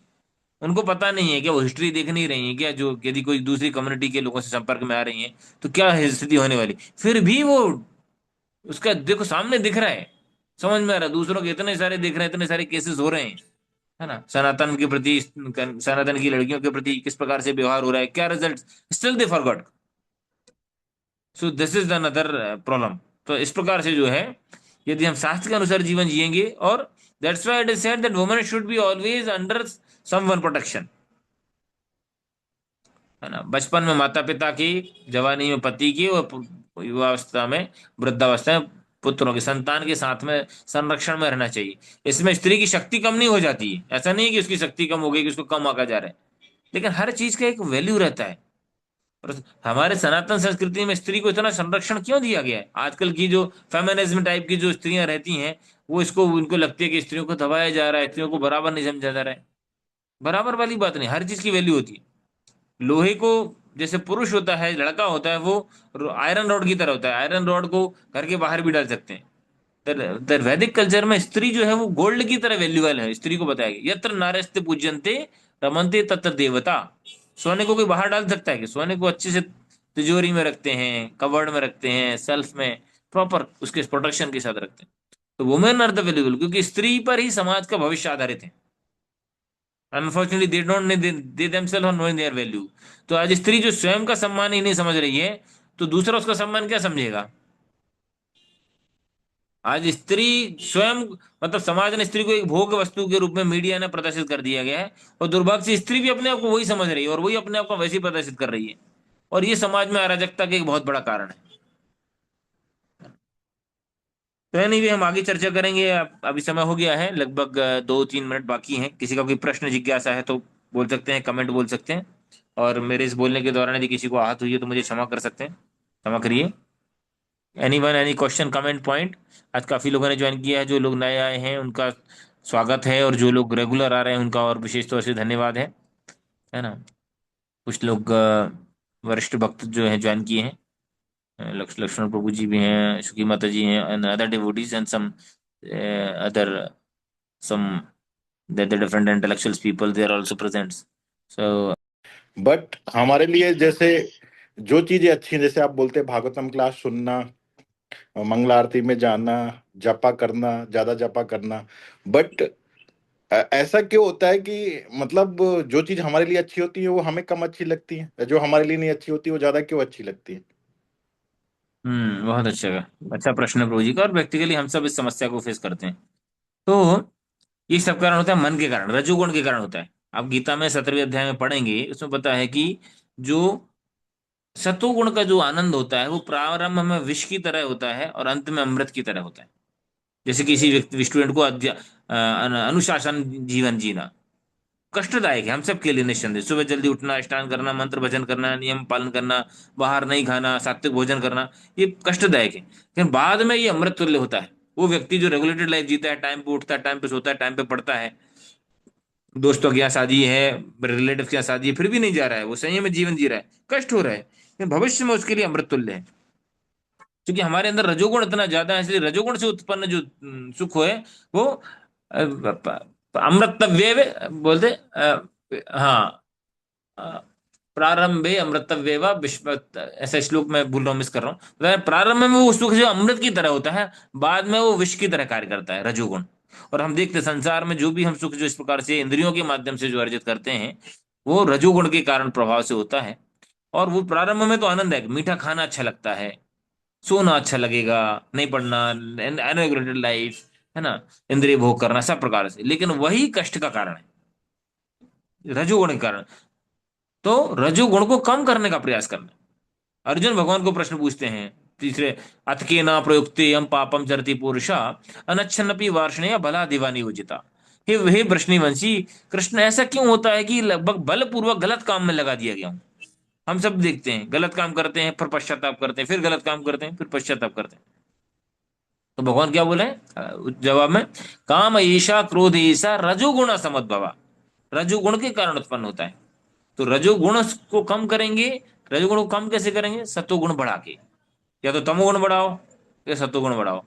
उनको पता नहीं है कि वो हिस्ट्री देख नहीं रही है क्या, जो यदि कोई दूसरी कम्युनिटी के लोगों से संपर्क में आ रही हैं तो क्या स्थिति होने वाली। फिर भी वो, उसका देखो सामने दिख रहा है, समझ में आ रहा है, दूसरों के इतने सारे दिख रहे हैं, इतने सारे केसेस हो रहे हैं, है ना। सनातन के प्रति, सनातन की लड़कियों के प्रति किस प्रकार से व्यवहार हो रहा है, क्या result, still they forgot. So this is another problem. तो इस प्रकार से जो है, यदि हम शास्त्र के अनुसार जीवन जिएंगे, और that's why it is said that women should be always under someone protection, है ना। बचपन में माता पिता की, जवानी में पति की, और युवावस्था में, वृद्धावस्था में पुत्रों की, संतान के साथ में संरक्षण में रहना चाहिए। इसमें स्त्री की शक्ति कम नहीं हो जाती है, ऐसा नहीं है कि उसकी शक्ति कम हो गई, कि उसको कम आका जा रहा है, लेकिन हर चीज का एक वैल्यू रहता है। और हमारे सनातन संस्कृति में स्त्री को इतना संरक्षण क्यों दिया गया है? आजकल की जो फेमिनिज्म टाइप की जो स्त्रियां रहती हैं, वो इसको, उनको लगती है कि स्त्रियों को दबाया जा रहा है, स्त्रियों को बराबर नहीं समझा जा रहा है। बराबर वाली बात नहीं, हर चीज की वैल्यू होती है। लोहे को, जैसे पुरुष होता है, लड़का होता है, वो आयरन रॉड की तरह होता है, आयरन रॉड को घर के बाहर भी डाल सकते हैं। द वैदिक कल्चर में स्त्री जो है वो गोल्ड की तरह वैल्यूएबल है। स्त्री को बताया गया, यत्र नार्यस्ते पूज्यन्ते रमन्ते तत्र देवता। सोने को कोई बाहर डाल सकता है कि? सोने को अच्छे से तिजोरी में रखते हैं, कवर्ड में रखते हैं, सेल्फ में प्रॉपर उसके प्रोटेक्शन के साथ रखते हैं। तो वुमेन आर द वैल्यूएबल, क्योंकि स्त्री पर ही समाज का भविष्य आधारित है। Unfortunately they don't, they themselves are knowing their value. तो आज स्त्री जो स्वयं का सम्मान ही नहीं समझ रही है, तो दूसरा उसका सम्मान क्या समझेगा? आज स्त्री स्वयं, मतलब समाज ने स्त्री को एक भोग वस्तु के रूप में मीडिया ने प्रदर्शित कर दिया गया है, और दुर्भाग्य से स्त्री भी अपने आप को वही समझ रही है, और वही अपने आप को वैसे ही प्रदर्शित कर रही है। और ये समाज में अराजकता का एक बहुत बड़ा कारण है। तो नहीं भी हम आगे चर्चा करेंगे, अभी समय हो गया है लगभग 2-3 मिनट बाकी हैं। किसी का कोई प्रश्न जिज्ञासा है तो बोल सकते हैं, कमेंट बोल सकते हैं। और मेरे इस बोलने के दौरान यदि किसी को आहत हुई है तो मुझे क्षमा कर सकते हैं, क्षमा करिए। Any one, any question, comment, point? आज काफी लोगों ने ज्वाइन किया है, जो लोग नए आए हैं उनका स्वागत है, और जो लोग रेगुलर आ रहे हैं उनका और विशेष तौर से धन्यवाद है ना। कुछ लोग वरिष्ठ भक्त जो हैं ज्वाइन किए हैं, लक्ष्मण प्रभु जी भी हैं, सुखी माता जी हैं, and other devotees, and some other, some the different intellectuals people, they are also present. So but हमारे लिए जैसे जो चीजें अच्छी हैं, जैसे आप बोलते हैं भागवतम क्लास सुनना, मंगला आरती में जाना, जपा करना, ज्यादा जपा करना, बट ऐसा क्यों होता है कि मतलब जो चीज हमारे लिए अच्छी होती है वो हमें कम अच्छी लगती है, जो हमारे लिए नहीं अच्छी होती वो ज्यादा क्यों अच्छी लगती है? बहुत अच्छा, अच्छा प्रश्न है प्रभु जी का, और प्रैक्टिकली हम सब इस समस्या को फेस करते हैं। तो ये सब कारण होता है मन के कारण, रजोगुण के कारण होता है। आप गीता में 17वें अध्याय में पढ़ेंगे, उसमें पता है कि जो सतोगुण का जो आनंद होता है वो प्रारंभ में विष की तरह होता है, और अंत में अमृत की तरह होता है। जैसे किसी व्यक्ति, स्टूडेंट को अनुशासन जीवन जीना कष्टदायक है हम सबके लिए, निस्संदेह। सुबह जल्दी उठना, स्नान करना, मंत्र भजन करना, नियम पालन करना, बाहर नहीं खाना, सात्विक भोजन करना, ये कष्टदायक है, लेकिन बाद में ये अमृत तुल्य होता है। वो व्यक्ति जो रेगुलेटेड लाइफ जीता है, टाइम पे उठता है, टाइम पे सोता है, टाइम पे पढ़ता है, दोस्तों के यहाँ शादी है, रिलेटिव के यहाँ शादी है, फिर भी नहीं जा रहा है, वो संयम में जीवन जी रहा है, कष्ट हो रहा है, लेकिन भविष्य में उसके लिए अमृत तुल्य है। क्योंकि हमारे अंदर रजोगुण इतना ज्यादा है, इसलिए रजोगुण से उत्पन्न जो सुख है वो अमृतव्य बोलते, हाँ, अ, प्रारंभे अमृतव्य व विश्व, ऐसा श्लोक मैं भूल रहा हूँ, मिस कर रहा हूँ, प्रारंभ में वो सुख जो अमृत की तरह होता है, बाद में वो विष की तरह कार्य करता है, रजोगुण। और हम देखते हैं संसार में जो भी हम सुख जो इस प्रकार से इंद्रियों के माध्यम से जो अर्जित करते हैं, वो रजोगुण के कारण प्रभाव से होता है। और वो प्रारंभ में तो आनंद है, मीठा खाना अच्छा लगता है, सोना अच्छा लगेगा, नहीं पढ़ना, अनरेगुलेटेड लाइफ, है ना, इंद्रिय भोग करना, सब प्रकार से, लेकिन वही कष्ट का कारण है, रजोगुण के कारण। तो रजोगुण को कम करने का प्रयास करना। अर्जुन भगवान को प्रश्न पूछते हैं तीसरे, अथ के ना प्रयुक्ते हम पापम चरति पुरुषा अनच्छन्नपि वार्ष्णेय भला दिवानी उचिता। हे वृष्णिवंशी, कृष्ण ऐसा क्यों होता है कि लगभग बलपूर्वक गलत काम में लगा दिया गया हूं? हम सब देखते हैं, गलत काम करते हैं, फिर पश्चाताप करते हैं, फिर गलत काम करते हैं, फिर पश्चाताप करते हैं। तो भगवान क्या बोले जवाब में, काम ईशा क्रोध ईशा रजोगुण समद्भवा, रजोगुण के कारण उत्पन्न होता है। तो रजोगुण को कम करेंगे, रजोगुण को कम कैसे करेंगे? सत्वगुण बढ़ा के, या तो तमोगुण बढ़ाओ या सत्वगुण बढ़ाओ,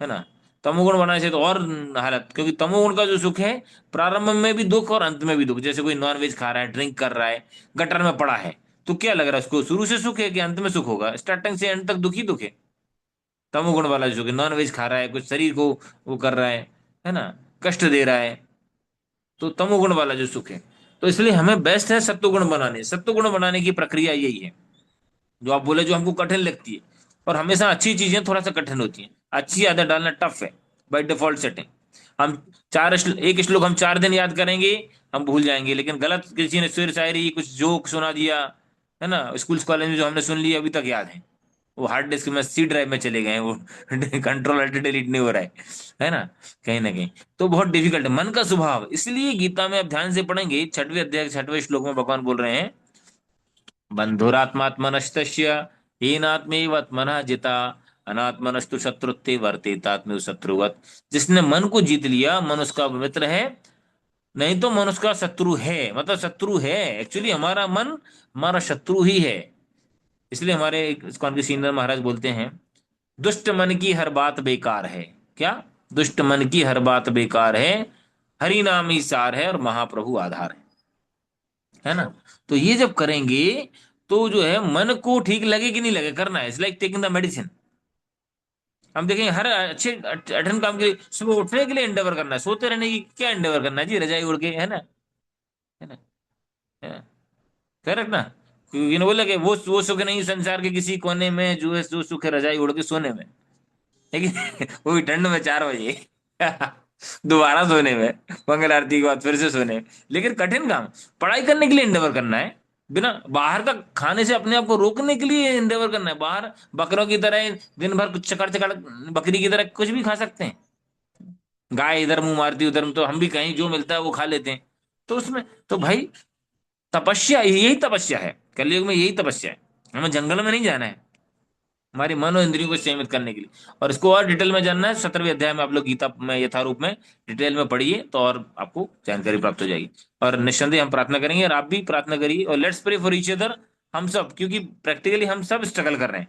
है ना। तमोगुण बनाने से तो और हालत, क्योंकि तमोगुण का जो सुख है, प्रारंभ में भी दुख और अंत में भी दुख। जैसे कोई नॉनवेज खा रहा है, ड्रिंक कर रहा है, गटर में पड़ा है, तो क्या लग रहा है उसको, शुरू से सुख है कि अंत में सुख होगा? स्टार्टिंग से एंड तक दुख ही दुख है। तमोगुण वाला जो कि नॉनवेज खा रहा है, कुछ शरीर को वो कर रहा है ना, कष्ट दे रहा है, तो तमोगुण वाला जो सुख है। तो इसलिए हमें बेस्ट है सत्वगुण बनाने। सत्वगुण बनाने की प्रक्रिया यही है, जो आप बोले, जो हमको कठिन लगती है। और हमेशा अच्छी चीजें थोड़ा सा कठिन होती हैं, अच्छी आदत डालना टफ है बाय डिफॉल्ट सेटिंग। हम एक श्लोक हम 4 दिन याद करेंगे, हम भूल जाएंगे। लेकिन गलत किसी ने शेर शायरी कुछ जोक सुना दिया, है ना, स्कूल कॉलेज में जो हमने सुन लिया अभी तक याद है, वो हार्ड डिस्क में, सी ड्राइव में चले गए हैं वो। कंट्रोल अल्ट डिलीट नहीं हो रहा है ना, कहीं ना कहीं। तो बहुत डिफिकल्ट है मन का स्वभाव। इसलिए गीता में आप ध्यान से पढ़ेंगे, 6वें अध्याय 6वें श्लोक में भगवान बोल रहे हैं, बंधुरात्मात्मनस्तस्य हीनात्मेवत्मनः जिता अनात्मनस्तु शत्रुत्वे वर्तेतात्म्यु शत्रुवत्। जिसने मन को जीत लिया, मन उसका मित्र है, नहीं तो मन उसका शत्रु है। मतलब शत्रु है, एक्चुअली हमारा मन हमारा शत्रु ही है। इसलिए हमारे इस्कॉन के सीनियर महाराज बोलते हैं, दुष्ट मन की हर बात बेकार है। क्या? दुष्ट मन की हर बात बेकार है, हरि नाम ही सार है और महाप्रभु आधार है ना। तो ये जब करेंगे, तो जो है मन को ठीक लगे कि नहीं लगे, करना है। It's like taking the medicine. हम देखेंगे हर अच्छे कठिन काम के लिए सुबह उठने के लिए एंडेवर करना है, सोते रहने की क्या एंडेवर करना है जी, रजाई उड़ के, है ना, है ना, है ना, करेक्ट ना। क्योंकि ने बोला कि वो सुख नहीं संसार के किसी कोने में, जो है जो सुख है रजाई उड़ के सोने में, लेकिन वो भी ठंड में 4 बजे। दोबारा सोने में, मंगल आरती के बाद फिर से सोने में। लेकिन कठिन काम पढ़ाई करने के लिए एंडेवर करना है, बिना बाहर का खाने से अपने आप को रोकने के लिए एंडेवर करना है। बाहर बकरों की तरह दिन भर कुछ चकड़ चकड़, बकरी की तरह कुछ भी खा सकते हैं। गाय इधर मुंह मारती उधर, तो हम भी कहीं जो मिलता है वो खा लेते हैं। तो उसमें तो भाई तपस्या, यही तपस्या है, कलयुग में यही तपस्या है। हमें जंगल में नहीं जाना है, हमारी मन और इंद्रियों को सीमित करने के लिए। और इसको और डिटेल में जानना है, 17वें अध्याय में आप लोग गीता में यथारूप में डिटेल में पढ़िए, तो और आपको जानकारी प्राप्त हो जाएगी। और निस्संदेह हम प्रार्थना करेंगे, और आप भी प्रार्थना करिए, और let's pray for each other. हम सब, क्योंकि प्रैक्टिकली हम सब स्ट्रगल कर रहे हैं।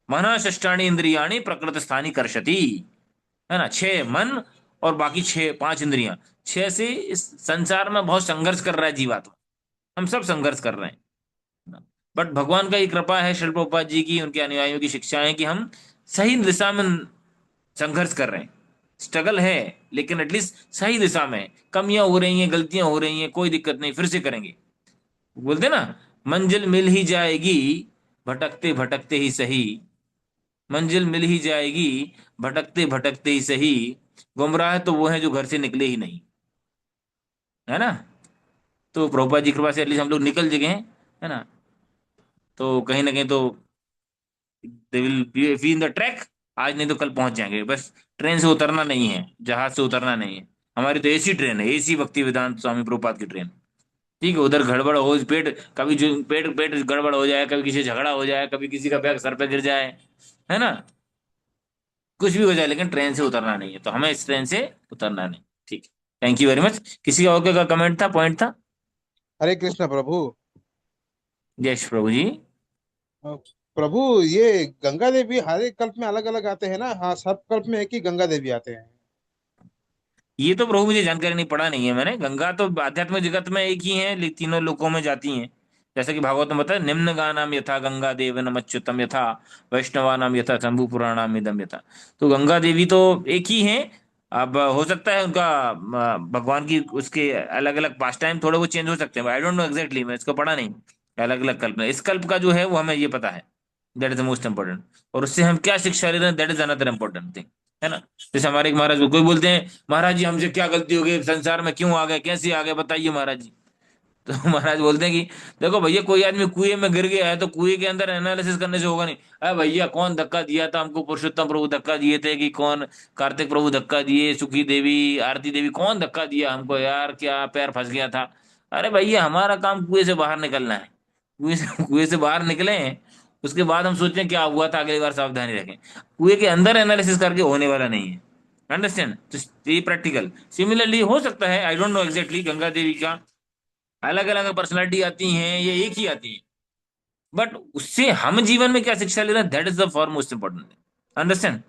मन षष्ठानी इंद्रियाणी प्रकृत स्थानी कर्षति, है ना। 6 मन और बाकी 5 इंद्रियां, 6 से इस संसार में बहुत संघर्ष कर रहा है जीवात्मा। हम सब संघर्ष कर रहे हैं, बट भगवान का ये कृपा है, शिल प्रभुपाद जी की, उनके अनुयायियों की शिक्षाएं, कि हम सही दिशा में संघर्ष कर रहे हैं। स्ट्रगल है, लेकिन एटलीस्ट सही दिशा में है। कमियां हो रही हैं, गलतियां हो रही हैं, कोई दिक्कत नहीं, फिर से करेंगे। बोलते ना, मंजिल मिल ही जाएगी, भटकते भटकते ही सही। मंजिल मिल ही जाएगी, भटकते भटकते ही सही। गुमराह तो वो है जो घर से निकले ही नहीं, है ना। तो प्रभुपाद जी की कृपा से एटलीस्ट हम लोग निकल जगह हैं, है ना। तो कहीं ना कहीं तो they will be in the track. आज नहीं तो कल पहुंच जाएंगे, बस ट्रेन से उतरना नहीं है, जहाज से उतरना नहीं है। हमारी तो एसी ट्रेन है, एसी भक्ति वेदांत स्वामी प्रभुपाद की ट्रेन। ठीक है, उधर गड़बड़ हो, पेट कभी जो पेट पेट गड़बड़ हो जाए, कभी किसी से झगड़ा हो जाए, कभी किसी का बैग सर पे गिर जाए, है ना, कुछ भी हो जाए, लेकिन ट्रेन से उतरना नहीं है। तो हमें इस ट्रेन से उतरना नहीं। ठीक है, थैंक यू वेरी मच। किसी और का कमेंट था, पॉइंट था? हरे कृष्ण प्रभु। जय श्री प्रभु जी। अ, प्रभु, ये गंगा देवी हर एक कल्प में अलग अलग आते हैं ना? हाँ, सब कल्प में एक ही गंगा देवी आते हैं। ये तो प्रभु मुझे जानकारी नहीं, पढ़ा नहीं है मैंने। गंगा तो आध्यात्मिक जगत में एक ही है, तीनों लोकों में जाती हैं। जैसे कि भागवत में बताया, निम्न गानाम यथा गंगा देव नमच्युतम यथा वैष्णवानाम यथा शंभु पुराणाम इदम यथा। तो गंगा देवी तो एक ही है। अब हो सकता है उनका भगवान की उसके अलग अलग पास टाइम थोड़े वो चेंज हो सकते हैं, आई डोंट नो एग्जैक्टली, मैं इसको पढ़ा नहीं। अलग अलग कल्प में, इस कल्प का जो है वो हमें ये पता है, that is the most important. और उससे हम क्या शिक्षा ले रहे हैं, that is another important thing, है ना। जैसे हमारे एक महाराज, कोई बोलते हैं, महाराज जी हमसे क्या गलती हो गई, संसार में क्यों आ गए, कैसे आ गए, बताइए महाराज जी। तो महाराज बोलते हैं कि देखो भैया, कोई आदमी कुएं में गिर गया है, तो कुएं के अंदर एनालिसिस करने से होगा नहीं। अरे भैया, कौन धक्का दिया था हमको, पुरुषोत्तम प्रभु धक्का दिए थे कि कौन, कार्तिक प्रभु धक्का दिए, सुखी देवी, आरती देवी, कौन धक्का दिया हमको यार, क्या पैर फंस गया था। अरे भैया, हमारा काम कुएं से बाहर निकलना है। कुएं से बाहर निकले, उसके बाद हम सोचें क्या हुआ था, अगली बार सावधानी रखें। कुएं के अंदर एनालिसिस करके होने वाला नहीं है, अंडरस्टैंड। तो ये प्रैक्टिकल सिमिलरली हो सकता है, I don't know exactly. Ganga Devi का अलग अलग पर्सनालिटी आती हैं, ये एक ही आती है, बट उससे हम जीवन में क्या शिक्षा ले रहे हैं, that is the foremost important. Understand?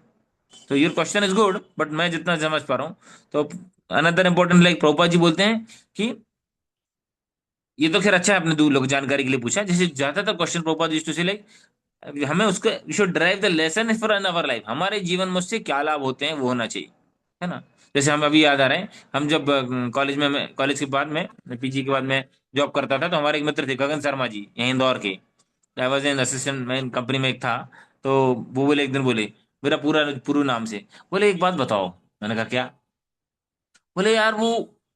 तो your question is good, but मैं जितना समझ पा रहा हूँ, तो another important, like Prabhupada ji बोलते हैं कि ये तो खैर अच्छा है, आपने दो लोग जानकारी के लिए पूछा। जैसे ज्यादातर question Prabhupada used to say, like हमें उसको we should drive the lesson for in our life, हमारे जीवन में उससे क्या लाभ होते हैं वो होना चाहिए, है ना। जैसे हम अभी याद आ रहे हैं, हम जब कॉलेज में, कॉलेज के बाद में, पीजी के बाद में जॉब करता था, तो हमारे एक मित्र थे गगन शर्मा जी, यहाँ इंदौर के। आई वॉज एन असिस्टेंट, मैं कंपनी में एक था। तो वो बोले, एक दिन बोले, मेरा पूरा पूरा नाम से, बोले एक बात बताओ। मैंने कहा क्या? बोले यार वो,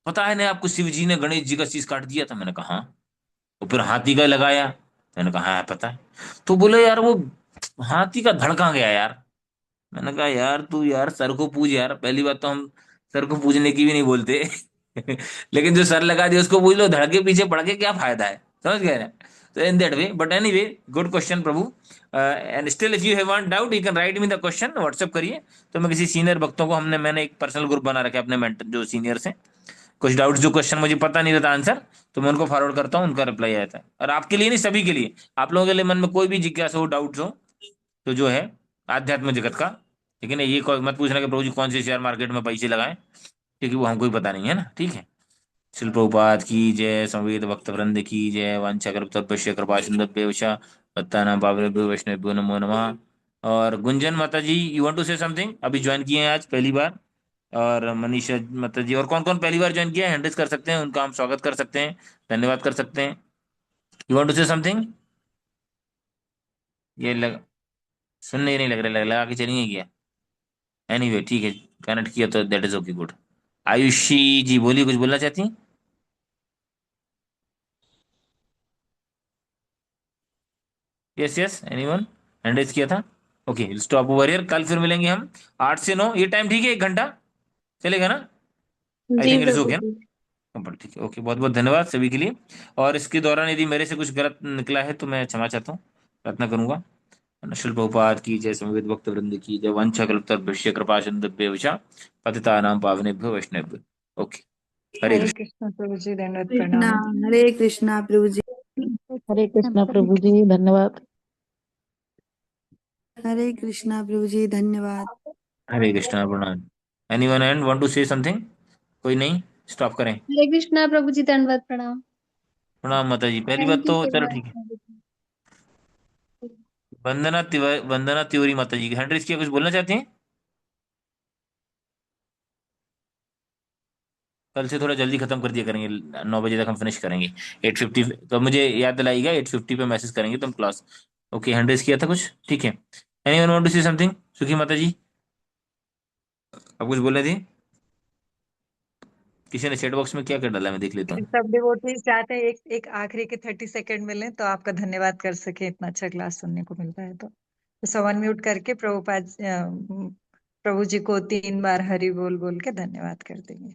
पता है ना आपको, शिव जी ने गणेश जी का शीश काट दिया था। मैंने कहा हाँ। तो फिर हाथी का लगाया। मैंने कहा हाँ पता है। तो बोले यार वो हाथी का धड़ कहाँ गया यार? मैंने कहा यार तू यार सर को पूछ यार, पहली बात तो हम सर को पूछने की भी नहीं बोलते लेकिन जो सर लगा दिया उसको पूछ लो, धड़ के पीछे पड़ के क्या फायदा है, समझ गए ना। तो in that way, but anyway, good question Prabhu. And still if you have one doubt you can write me the question, WhatsApp करिए। तो मैं किसी सीनियर भक्तों को, मैंने एक पर्सनल ग्रुप बना रखा है अपने मेंटर जो सीनियर्स हैं, कुछ डाउट्स जो क्वेश्चन मुझे पता नहीं रहता आंसर, तो मैं उनको फॉरवर्ड करता हूँ, उनका रिप्लाई आता है। और आपके लिए नहीं, सभी के लिए, आप लोगों के लिए मन में कोई भी जिज्ञासा हो, डाउट्स हो, तो जो है आध्यात्म जगत का, लेकिन ये मत पूछना कि प्रभु जी कौन से शेयर मार्केट में पैसे लगाएं, क्योंकि वो हमको ही पता नहीं है ना, ठीक है। शिल प्रभुपाद की जय, संवेद भक्त वृंद की जय, वांछा कल्पतरुभ्यश्च कृपा सिंधुभ्येवच पत्तानां पावनेभ्यो वैष्णवेभ्यो नमो नमः। और गुंजन माता जी, you want to say something? अभी ज्वाइन किए हैं आज पहली बार। और मनीषा माता जी, और कौन कौन पहली बार ज्वाइन किया है, हैंडल्स कर सकते हैं, उनका हम स्वागत कर सकते हैं, धन्यवाद कर सकते हैं। You want to say something? ये लग सुनने ही नहीं लग रहा, लगा के चलेंगे क्या? एनीवे ठीक है, कनेक्ट किया तो that is okay, good. Ayushi ji बोलिए, कुछ बोलना चाहती हैं? Yes yes, anyone? Hand raise किया था। ओके, स्टॉप ओवर हियर, कल फिर मिलेंगे हम 8 से 9, ये टाइम ठीक है, 1 घंटा चलेगा ना? आई जी थिंक इट इज प्रभु ओके जी। ना, बट ठीक है, ओके, बहुत बहुत धन्यवाद सभी के लिए। और इसके दौरान यदि मेरे से कुछ गलत निकला है तो मैं क्षमा चाहता हूँ, प्रार्थना करूंगा। नशल प्रभुपाद की जय, समवेत भक्त वृंद की जय, वंशा कल्पतरुभ्यश्च कृपा सिंधुभ्येवच पतितानां पावनेभ्यो वैष्णवेभ्यो। ओके, हरे हरे कृष्ण। कृष्ण प्रभु जी, दंडवत कृष्णा, प्रणाम। हरे कृष्णा प्रभु जी। हरे कृष्णा प्रभु जी, धन्यवाद। हरे कृष्णा प्रभु जी, धन्यवाद। हरे कृष्णा, प्रणाम। Anyone and want to say something? कोई नहीं, स्टॉप करें। हरे कृष्णा प्रभु जी, दंडवत प्रणाम। प्रणाम माता जी, पहली बात थैंक यू तो सो चलो मच ठीक है। प्रभु जी। वंदना तिवारी माता जी, हैंड रेज किया, कुछ बोलना चाहती हैं? कल से थोड़ा जल्दी खत्म कर दिया करेंगे, 9 बजे तक हम फिनिश करेंगे। 8:50, तो मुझे याद दिलाइएगा, 8:50 पे मैसेज करेंगे तो हम क्लास। ओके, हैंड रेज किया था कुछ, ठीक है। Anyone want to say something? Sukhi Mata जी, आप कुछ बोल रहे थे? किसी ने चैट बॉक्स में क्या कर डाला, मैं देख लेता हूँ। सब डिवोटीज चाहते हैं एक एक आखिरी के 30 सेकंड मिले तो आपका धन्यवाद कर सके, इतना अच्छा क्लास सुनने को मिलता है। तो सब अनम्यूट करके प्रभु जी को 3 बार हरि बोल बोल के धन्यवाद कर देंगे।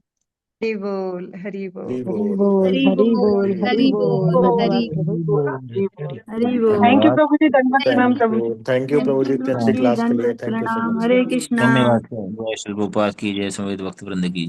हरि बोल, हरि हरि बोल। हरि बोल, बोल, हरि हरि बोल, बोल, हरि हरि बोल, बोल, हरि धन्यवाद प्रभु। बोल। हरि बोल। थैंक यू धन्यवाद। प्रभु जी, दंडवत प्रणाम प्रभु जी। थैंक यू थैंक प्रभु यू जी, इतनी प्रभु अच्छी जी, क्लास के लिए दंडवत थैंक यू सो प्रणाम। मच। हरे कृष्णा। धन्यवाद, जय श्री प्रभुपाद की जय, समवेत भक्त वृंद की